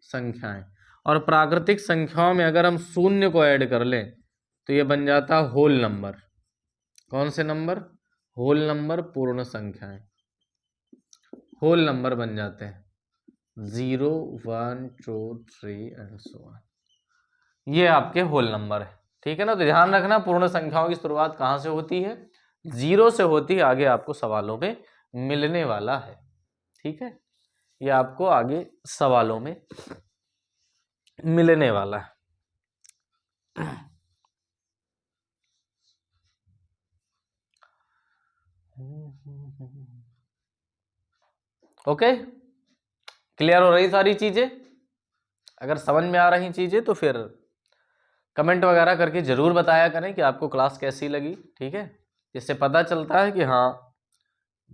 संख्याएं। और प्राकृतिक संख्याओं में अगर हम शून्य को ऐड कर लें तो ये बन जाता है होल नंबर। कौन से नंबर? होल नंबर, पूर्ण संख्याएं, होल नंबर बन जाते हैं। 0, 1, 2, 3 एंड सो ऑन। ये आपके होल नंबर है, ठीक है ना। तो ध्यान रखना, पूर्ण संख्याओं की शुरुआत कहाँ से होती है? 0 से होती है। आगे आपको सवालों में मिलने वाला है, ठीक है। ये आपको आगे सवालों में मिलने वाला है। ओके, क्लियर हो रही सारी चीजें? अगर समझ में आ रही चीजें तो फिर कमेंट वगैरह करके जरूर बताया करें कि आपको क्लास कैसी लगी, ठीक है। जिससे पता चलता है कि हाँ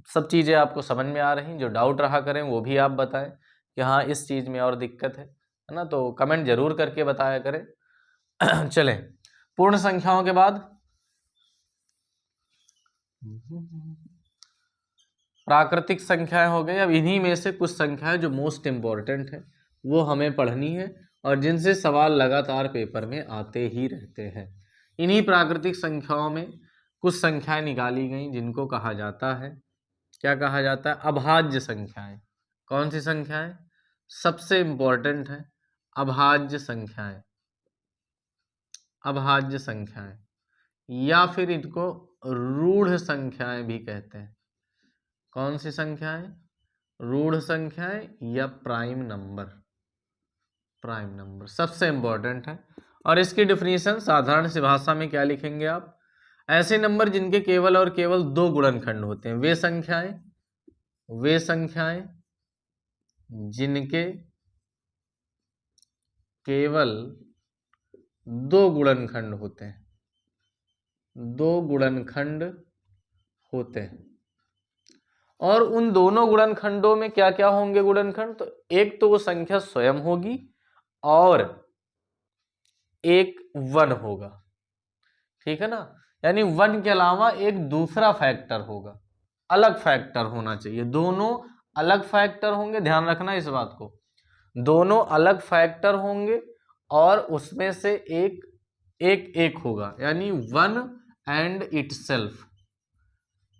सब चीजें आपको समझ में आ रही। जो डाउट रहा करें वो भी आप बताएं कि हाँ इस चीज में और दिक्कत है ना, तो कमेंट जरूर करके बताया करें। चलें, पूर्ण संख्याओं के बाद प्राकृतिक संख्याएं हो गई। अब इन्हीं में से कुछ संख्याएं जो मोस्ट इंपॉर्टेंट है वो हमें पढ़नी है, और जिनसे सवाल लगातार पेपर में आते ही रहते हैं। इन्हीं प्राकृतिक संख्याओं में कुछ संख्याएं निकाली गई जिनको कहा जाता है, क्या कहा जाता है? अभाज्य संख्याएं। कौन सी संख्याएं? सबसे इंपॉर्टेंट है अभाज्य संख्याएं। अभाज्य संख्याएं, या फिर इनको रूढ़ संख्याएं भी कहते हैं। कौन सी संख्याएं? रूढ़ संख्याएं या प्राइम नंबर। प्राइम नंबर सबसे इंपॉर्टेंट है। और इसकी डिफिनीशन साधारण सी भाषा में क्या लिखेंगे आप? ऐसे नंबर जिनके केवल और केवल 2 गुणनखंड होते हैं, वे संख्याएं जिनके केवल 2 गुणनखंड होते हैं, 2 गुणनखंड होते हैं। और उन दोनों गुणनखंडों में क्या क्या होंगे गुणनखंड? तो एक तो वो संख्या स्वयं होगी और एक 1 होगा, ठीक है ना। यानी 1 के अलावा एक दूसरा फैक्टर होगा, अलग फैक्टर होना चाहिए। दोनों अलग फैक्टर होंगे, ध्यान रखना इस बात को, दोनों अलग फैक्टर होंगे और उसमें से एक एक एक होगा, यानी 1 एंड इटसेल्फ।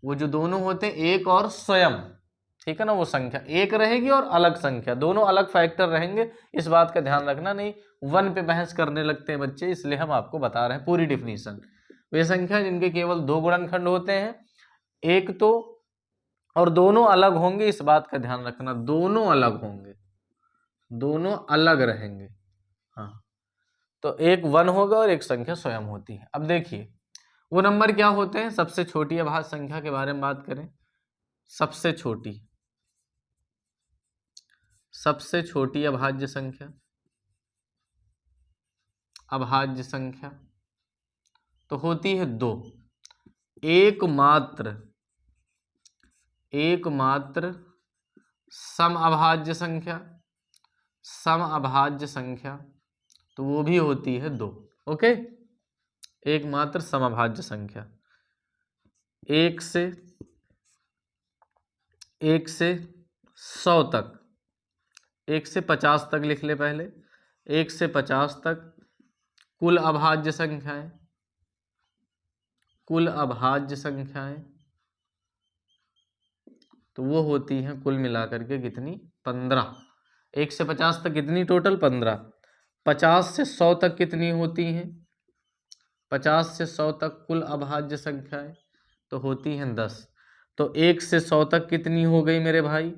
वो जो दोनों होते हैं एक और स्वयं, ठीक है ना, वो संख्या एक रहेगी और अलग संख्या, दोनों अलग फैक्टर रहेंगे। इस बात का ध्यान रखना, नहीं 1 पे बहस करने लगते हैं बच्चे, इसलिए हम आपको बता रहे हैं पूरी डिफिनीशन। वे संख्या जिनके केवल 2 गुणनखंड होते हैं, एक तो, और दोनों अलग होंगे, इस बात का ध्यान रखना, दोनों अलग होंगे, दोनों अलग रहेंगे। हाँ, तो एक 1 होगा और एक संख्या स्वयं होती है। अब देखिए वो नंबर क्या होते हैं। सबसे छोटी अभाज्य संख्या के बारे में बात करें, सबसे छोटी अभाज्य संख्या तो होती है 2। एकमात्र सम अभाज्य संख्या तो वो भी होती है 2। ओके, एकमात्र समअभाज्य संख्या, 1 से 100 तक, 1 से 50 तक लिख ले पहले, 1 से 50 तक कुल अभाज्य संख्याएं तो वो होती हैं कुल मिलाकर के कितनी? 15। 1 से 50 तक कितनी टोटल? 15। 50 से 100 तक कितनी होती हैं? 50 से 100 तक कुल अभाज्य संख्याएं तो होती हैं 10। तो 1 से 100 तक कितनी हो गई मेरे भाई?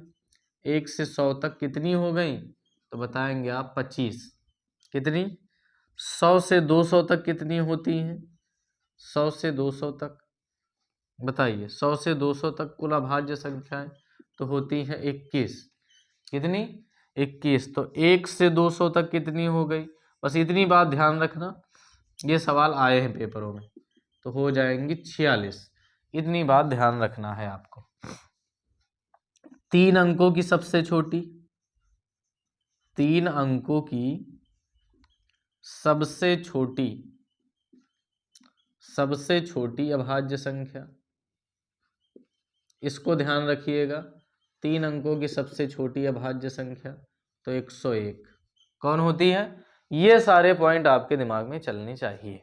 1 से 100 तक कितनी हो गई? तो बताएंगे आप 25। कितनी? 100 से 200 तक कितनी होती हैं? 100 से 200 तक बताइए, 100 से 200 तक कुल अभाज्य संख्याएं तो होती हैं 21। कितनी? 21। तो 1 से 200 तक कितनी हो गई? बस इतनी बात ध्यान रखना, ये सवाल आए हैं पेपरों में, तो हो जाएंगी 46। इतनी बात ध्यान रखना है आपको। 3 अंकों की सबसे छोटी, 3 अंकों की सबसे छोटी अभाज्य संख्या, इसको ध्यान रखिएगा। 3 अंकों की सबसे छोटी अभाज्य संख्या तो 101 कौन होती है? ये सारे पॉइंट आपके दिमाग में चलने चाहिए।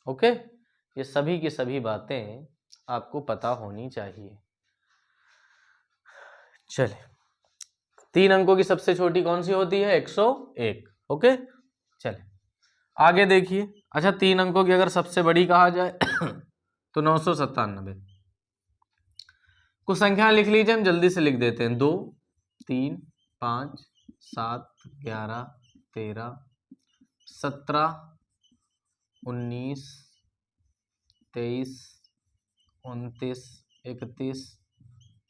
ओके, ये सभी की सभी बातें आपको पता होनी चाहिए। चलिए, 3 अंकों की सबसे छोटी कौन सी होती है? 101। ओके, चलिए आगे देखिए। अच्छा, 3 अंकों की अगर सबसे बड़ी कहा जाए तो 997। कुछ संख्याएं लिख लीजिए, हम जल्दी से लिख देते हैं। 2, 3, 5, 7, 11, 13, 17, 19, 23, 29, 31,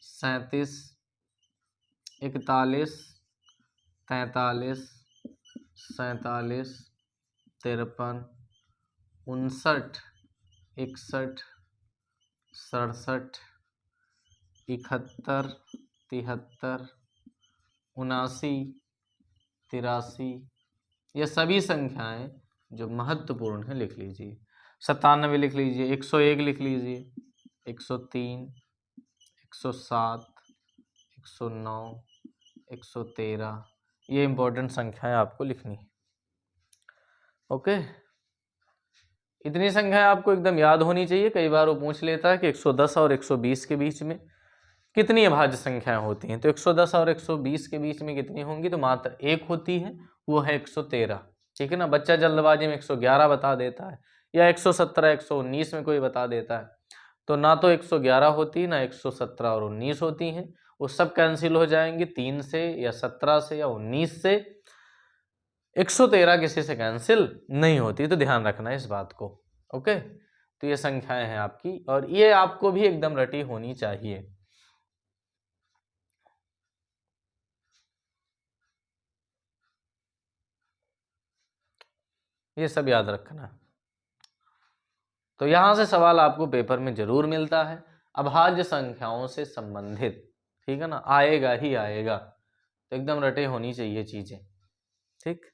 37, 41, 43, 47, 53, 59, 61, 67, 71, 73, 79, 83, ये सभी संख्याएं जो महत्वपूर्ण है लिख लीजिए। 97 लिख लीजिए, 101 लिख लीजिए, 103, 107, 109, 113, ये इंपॉर्टेंट संख्याएं आपको लिखनी है। ओके, इतनी संख्याएं आपको एकदम याद होनी चाहिए। कई बार वो पूछ लेता है कि 110 और 120 के बीच में कितनी अभाज्य संख्याएं होती हैं, तो 110 और 120 के बीच में कितनी होंगी? तो मात्र एक होती है, वो है 113। ठीक है ना, बच्चा जल्दबाजी में 111 बता देता है या 117, 119 में कोई बता देता है, तो ना तो 111 होती, ना 117 और 19 होती हैं, वो सब कैंसिल हो जाएंगी 3 से या 17 से या 19 से। 113 किसी से कैंसिल नहीं होती, तो ध्यान रखना इस बात को। ओके, तो ये संख्याएं हैं आपकी, और ये आपको भी एकदम रटी होनी चाहिए। ये सब याद रखना। तो यहां से सवाल आपको पेपर में जरूर मिलता है, अभाज्य संख्याओं से संबंधित, ठीक है ना, आएगा ही आएगा। तो एकदम रटे होनी चाहिए चीजें, ठीक।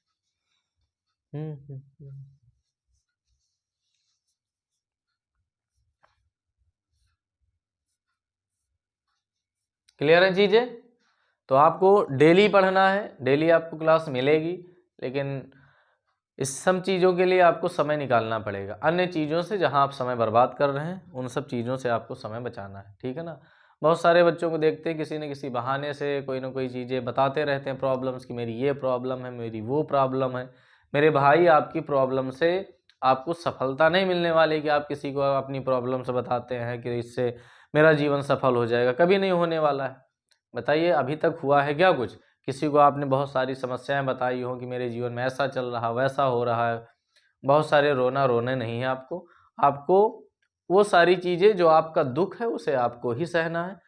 क्लियर है चीजें? तो आपको डेली पढ़ना है, डेली आपको क्लास मिलेगी, लेकिन इस सब चीज़ों के लिए आपको समय निकालना पड़ेगा। अन्य चीज़ों से जहां आप समय बर्बाद कर रहे हैं, उन सब चीज़ों से आपको समय बचाना है, ठीक है ना। बहुत सारे बच्चों को देखते हैं किसी न किसी बहाने से कोई ना कोई चीज़ें बताते रहते हैं, प्रॉब्लम्स की, मेरी ये प्रॉब्लम है, मेरी वो प्रॉब्लम है। मेरे भाई, आपकी प्रॉब्लम से आपको सफलता नहीं मिलने वाली कि आप किसी को अपनी प्रॉब्लम से बताते हैं कि इससे मेरा जीवन सफल हो जाएगा, कभी नहीं होने वाला है। बताइए, अभी तक हुआ है क्या कुछ? किसी को आपने बहुत सारी समस्याएं बताई हो कि मेरे जीवन में ऐसा चल रहा, वैसा हो रहा है, बहुत सारे रोने नहीं है आपको। आपको वो सारी चीज़ें जो आपका दुख है उसे आपको ही सहना है।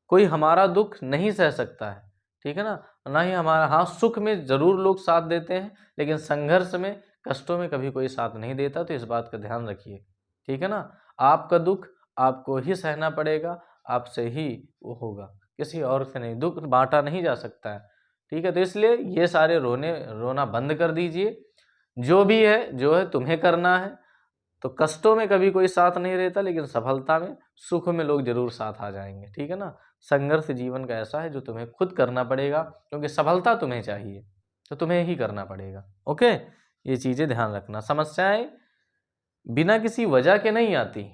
कोई हमारा दुख नहीं सह सकता है, ठीक है ना, ना ही हमारा। हाँ, सुख में ज़रूर लोग साथ देते हैं, लेकिन संघर्ष में, कष्टों में कभी कोई साथ नहीं देता। तो इस बात का ध्यान रखिए, ठीक है ना। आपका दुख आपको ही सहना पड़ेगा, आपसे ही वो होगा, किसी और से नहीं। दुख बांटा नहीं जा सकता है, ठीक है। तो इसलिए ये सारे रोना बंद कर दीजिए। जो भी है, जो है तुम्हें करना है। तो कष्टों में कभी कोई साथ नहीं रहता, लेकिन सफलता में, सुख में लोग जरूर साथ आ जाएंगे, ठीक है ना। संघर्ष जीवन का ऐसा है जो तुम्हें खुद करना पड़ेगा, क्योंकि सफलता तुम्हें चाहिए तो तुम्हें ही करना पड़ेगा। ओके, ये चीजें ध्यान रखना। समस्याएं बिना किसी वजह के नहीं आती।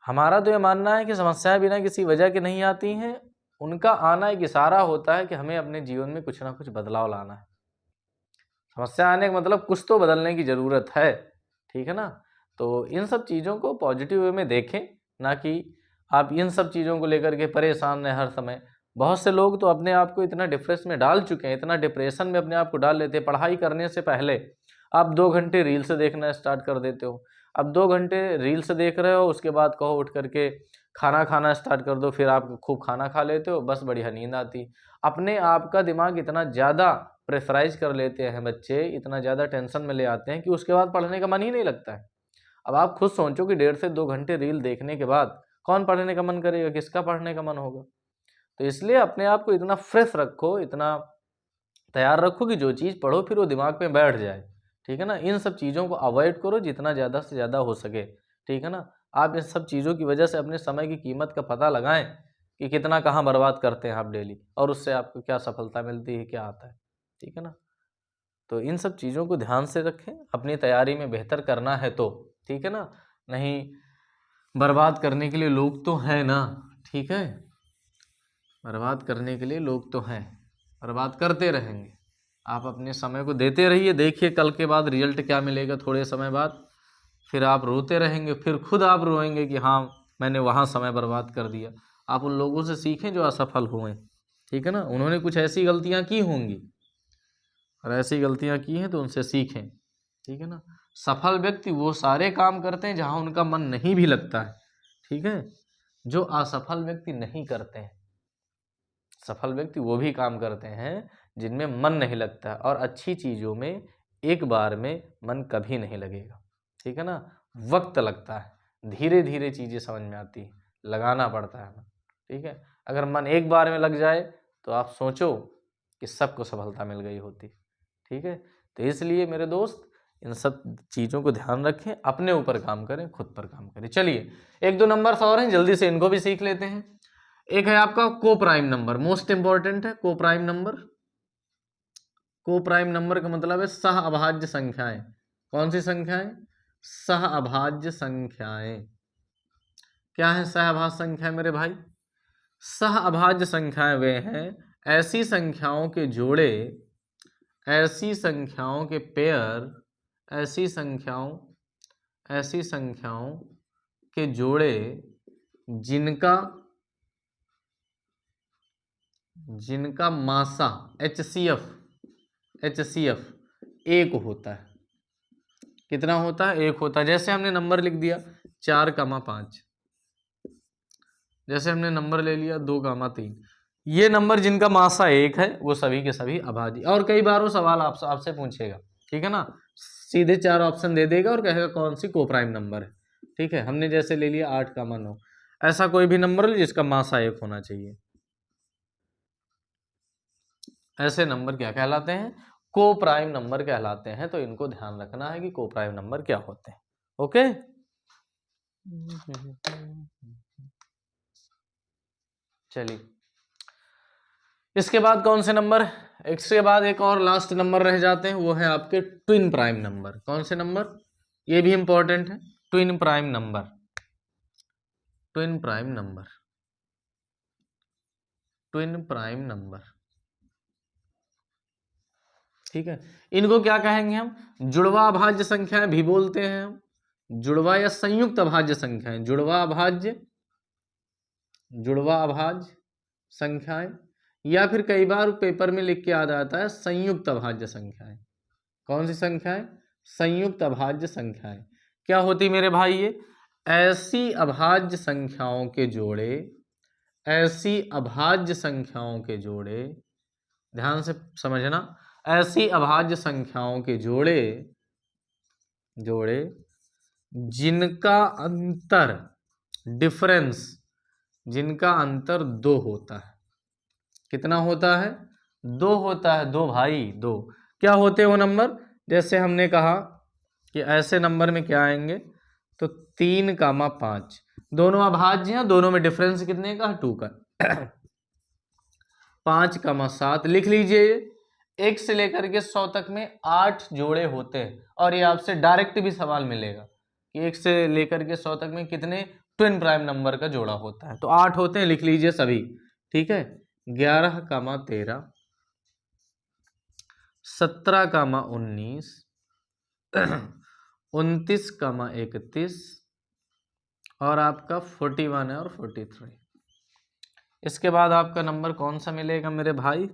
हमारा तो ये मानना है कि समस्याएं बिना किसी वजह के नहीं आती हैं, उनका आना एक इशारा होता है कि हमें अपने जीवन में कुछ ना कुछ बदलाव लाना है। समस्या आने का मतलब कुछ तो बदलने की ज़रूरत है, ठीक है ना। तो इन सब चीज़ों को पॉजिटिव वे में देखें, ना कि आप इन सब चीज़ों को लेकर के परेशान रहें हर समय। बहुत से लोग तो अपने आप को इतना डिप्रेस में डाल चुके हैं, इतना डिप्रेशन में अपने आप को डाल लेते हैं। पढ़ाई करने से पहले आप 2 घंटे रील्स देखना स्टार्ट कर देते हो। अब 2 घंटे रील्स देख रहे हो, उसके बाद कहो उठ करके खाना खाना स्टार्ट कर दो, फिर आप खूब खाना खा लेते हो, बस बढ़िया नींद आती। अपने आप का दिमाग इतना ज़्यादा प्रेशराइज कर लेते हैं बच्चे, इतना ज़्यादा टेंशन में ले आते हैं कि उसके बाद पढ़ने का मन ही नहीं लगता है। अब आप खुद सोचो कि 1.5 से 2 घंटे रील देखने के बाद कौन पढ़ने का मन करेगा, किसका पढ़ने का मन होगा। तो इसलिए अपने आप को इतना फ्रेश रखो, इतना तैयार रखो कि जो चीज़ पढ़ो फिर वो दिमाग में बैठ जाए, ठीक है ना। इन सब चीज़ों को अवॉइड करो जितना ज़्यादा से ज़्यादा हो सके, ठीक है ना। आप इन सब चीज़ों की वजह से अपने समय की कीमत का पता लगाएं कि कितना कहाँ बर्बाद करते हैं आप डेली, और उससे आपको क्या सफलता मिलती है, क्या आता है, ठीक है ना। तो इन सब चीज़ों को ध्यान से रखें, अपनी तैयारी में बेहतर करना है तो, ठीक है ना। नहीं बर्बाद करने के लिए लोग तो हैं ना, ठीक है, बर्बाद करने के लिए लोग तो हैं, बर्बाद करते रहेंगे। आप अपने समय को देते रहिए, देखिए कल के बाद रिजल्ट क्या मिलेगा। थोड़े समय बाद फिर आप रोते रहेंगे, फिर खुद आप रोएंगे कि हाँ मैंने वहाँ समय बर्बाद कर दिया। आप उन लोगों से सीखें जो असफल हुए, ठीक है ना। उन्होंने कुछ ऐसी गलतियाँ की होंगी, और ऐसी गलतियाँ की हैं तो उनसे सीखें, ठीक है ना। सफल व्यक्ति वो सारे काम करते हैं जहाँ उनका मन नहीं भी लगता है, ठीक है। जो असफल व्यक्ति नहीं करते हैं। सफल व्यक्ति वो भी काम करते हैं जिनमें मन नहीं लगता, और अच्छी चीज़ों में एक बार में मन कभी नहीं लगेगा, ठीक है ना। वक्त लगता है, धीरे धीरे चीज़ें समझ में आती है, लगाना पड़ता है मन, ठीक है। अगर मन एक बार में लग जाए तो आप सोचो कि सबको सफलता मिल गई होती, ठीक है। तो इसलिए मेरे दोस्त, इन सब चीज़ों को ध्यान रखें, अपने ऊपर काम करें, खुद पर काम करें। चलिए 1-2 नंबर्स और हैं, जल्दी से इनको भी सीख लेते हैं। एक है आपका को प्राइम नंबर, मोस्ट इंपॉर्टेंट है को प्राइम नंबर। को प्राइम नंबर का मतलब है सह अभाज्य संख्याएं। कौन सी संख्याएं? सह अभाज्य संख्याएं। क्या है सह अभाज्य संख्याएं मेरे भाई? सह अभाज्य संख्याएं वे हैं ऐसी संख्याओं के जोड़े, ऐसी संख्याओं के पेयर, ऐसी संख्याओं के जोड़े जिनका मासा HCF एक होता है। कितना होता है? एक होता है। जैसे हमने नंबर लिख दिया 4,5। जैसे हमने नंबर ले लिया 2,3, ये नंबर जिनका मासा 1 है वो सभी के सभी अभाज्य। और कई बार वो सवाल आपसे पूछेगा, ठीक है ना, सीधे 4 ऑप्शन दे देगा और कहेगा कौन सी कोप्राइम नंबर है। ठीक है, हमने जैसे ले लिया 8,9, ऐसा कोई भी नंबर ले जिसका मासा 1 होना चाहिए। ऐसे नंबर क्या कहलाते हैं? कोप्राइम नंबर कहलाते हैं। तो इनको ध्यान रखना है कि कोप्राइम नंबर क्या होते हैं। ओके, चलिए इसके बाद कौन से नंबर? इसके बाद एक और लास्ट नंबर रह जाते हैं, वो है आपके ट्विन प्राइम नंबर। कौन से नंबर? ये भी इंपॉर्टेंट है, twin prime number. Twin prime number, twin prime number, ठीक है। इनको क्या कहेंगे हम? जुड़वा अभाज्य संख्याएं भी बोलते हैं हम, जुड़वा या संयुक्त अभाज्य संख्याएं, जुड़वा अभाज्य, जुड़वा अभाज्य संख्याएं, या फिर कई बार पेपर में लिख के आ जाता है संयुक्त अभाज्य संख्याएं। कौन सी संख्याएं? संयुक्त अभाज्य संख्याएं। क्या होती मेरे भाई? ये ऐसी अभाज्य संख्याओं के जोड़े, ऐसी अभाज्य संख्याओं के जोड़े, ध्यान से समझना, ऐसी अभाज्य संख्याओं के जोड़े जिनका अंतर, डिफरेंस, जिनका अंतर 2 होता है। कितना होता है? 2 होता है। 2 भाई, 2। क्या होते हैं वो नंबर? जैसे हमने कहा कि ऐसे नंबर में क्या आएंगे, तो 3,5, दोनों अभाज्य हैं, दोनों में डिफरेंस कितने का? 2 का। 5,7 लिख लीजिए। 1 से लेकर के 100 तक में 8 जोड़े होते हैं, और ये आपसे डायरेक्ट भी सवाल मिलेगा कि 1 से लेकर के 100 तक में कितने ट्विन प्राइम नंबर का जोड़ा होता है। तो 8 होते हैं, लिख लीजिए सभी, ठीक है। 11,13, 17,19, 29,31, और आपका 41 है और 43। इसके बाद आपका नंबर कौन सा मिलेगा मेरे भाई?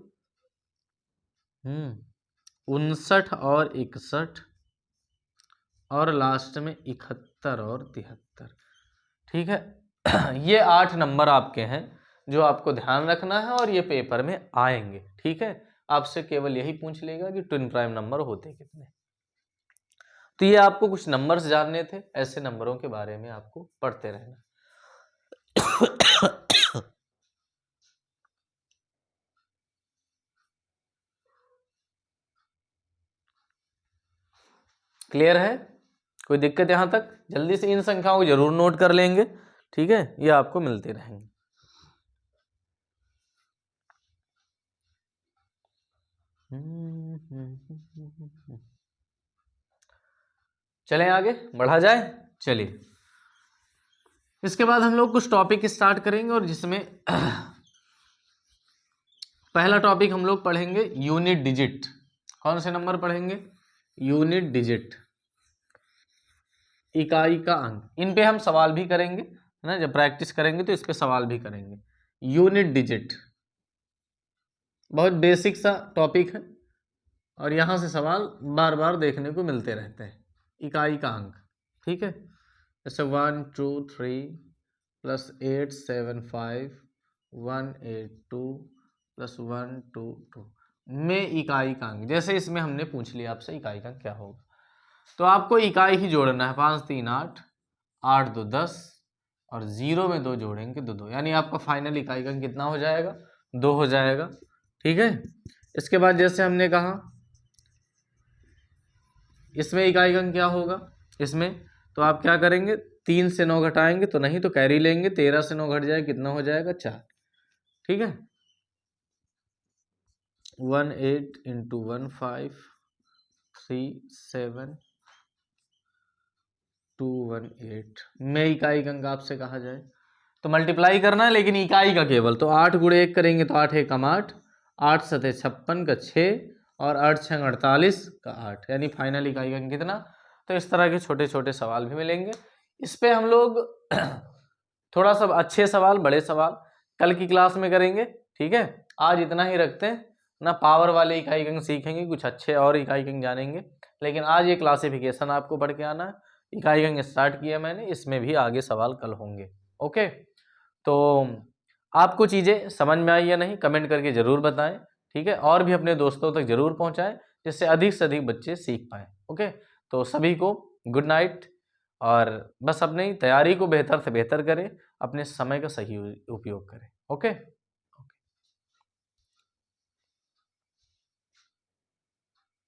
59 और 61, और लास्ट में 71 और 73। ठीक है। ये 8 नंबर आपके हैं जो आपको ध्यान रखना है, और ये पेपर में आएंगे। ठीक है, आपसे केवल यही पूछ लेगा कि ट्विन प्राइम नंबर होते कितने। तो ये आपको कुछ नंबर्स जानने थे, ऐसे नंबरों के बारे में आपको पढ़ते रहना। क्लियर है? कोई दिक्कत यहां तक? जल्दी से इन संख्याओं को जरूर नोट कर लेंगे, ठीक है, ये आपको मिलते रहेंगे। चलें आगे बढ़ा जाए। चलिए इसके बाद हम लोग कुछ टॉपिक स्टार्ट करेंगे, और जिसमें पहला टॉपिक हम लोग पढ़ेंगे यूनिट डिजिट। कौन से नंबर पढ़ेंगे? यूनिट डिजिट, इकाई का अंक। इन पे हम सवाल भी करेंगे, है ना, जब प्रैक्टिस करेंगे तो इस पे सवाल भी करेंगे। यूनिट डिजिट बहुत बेसिक सा टॉपिक है, और यहाँ से सवाल बार बार देखने को मिलते रहते हैं। इकाई का अंक, ठीक है, जैसे 1 2 3 + 8 7 5 1 8 2 + 1 2 2 में इकाई का अंक। जैसे इसमें हमने पूछ लिया आपसे इकाई का अंक क्या होगा, तो आपको इकाई ही जोड़ना है। 5 3 8, 8 2 10, और 0 में 2 जोड़ेंगे तो 2, यानी आपका फाइनल इकाई का अंक कितना हो जाएगा? 2 हो जाएगा। ठीक है, इसके बाद जैसे हमने कहा इसमें इकाई का अंक क्या होगा, इसमें तो आप क्या करेंगे, 3 से 9 घटाएंगे तो नहीं, तो कैरी लेंगे, 13 से 9 घट जाए कितना हो जाएगा? 4। ठीक है, 1 8 × 1 5 3 7 2 1 8 में इकाई का अंक आपसे कहा जाए तो मल्टीप्लाई करना है, लेकिन इकाई का केवल। तो 8 × 1 करेंगे तो 8 × 1 8, 8 × 7 56 का 6, और 8 × 6 48 का 8, यानी फाइनल इकाई का कितना? तो इस तरह के छोटे छोटे सवाल भी मिलेंगे। इस पे हम लोग थोड़ा सा अच्छे सवाल, बड़े सवाल कल की क्लास में करेंगे। ठीक है, आज इतना ही रखते हैं ना। पावर वाले इकाई अंक सीखेंगे, कुछ अच्छे और इकाई अंक जानेंगे, लेकिन आज ये क्लासिफिकेशन आपको पढ़ के आना है। इकाई अंक स्टार्ट किया मैंने, इसमें भी आगे सवाल कल होंगे। ओके, तो आपको चीज़ें समझ में आई या नहीं कमेंट करके ज़रूर बताएं, ठीक है, और भी अपने दोस्तों तक ज़रूर पहुंचाएं जिससे अधिक से अधिक बच्चे सीख पाएँ। ओके, तो सभी को गुड नाइट, और बस अपनी तैयारी को बेहतर से बेहतर करें, अपने समय का सही उपयोग करें। ओके।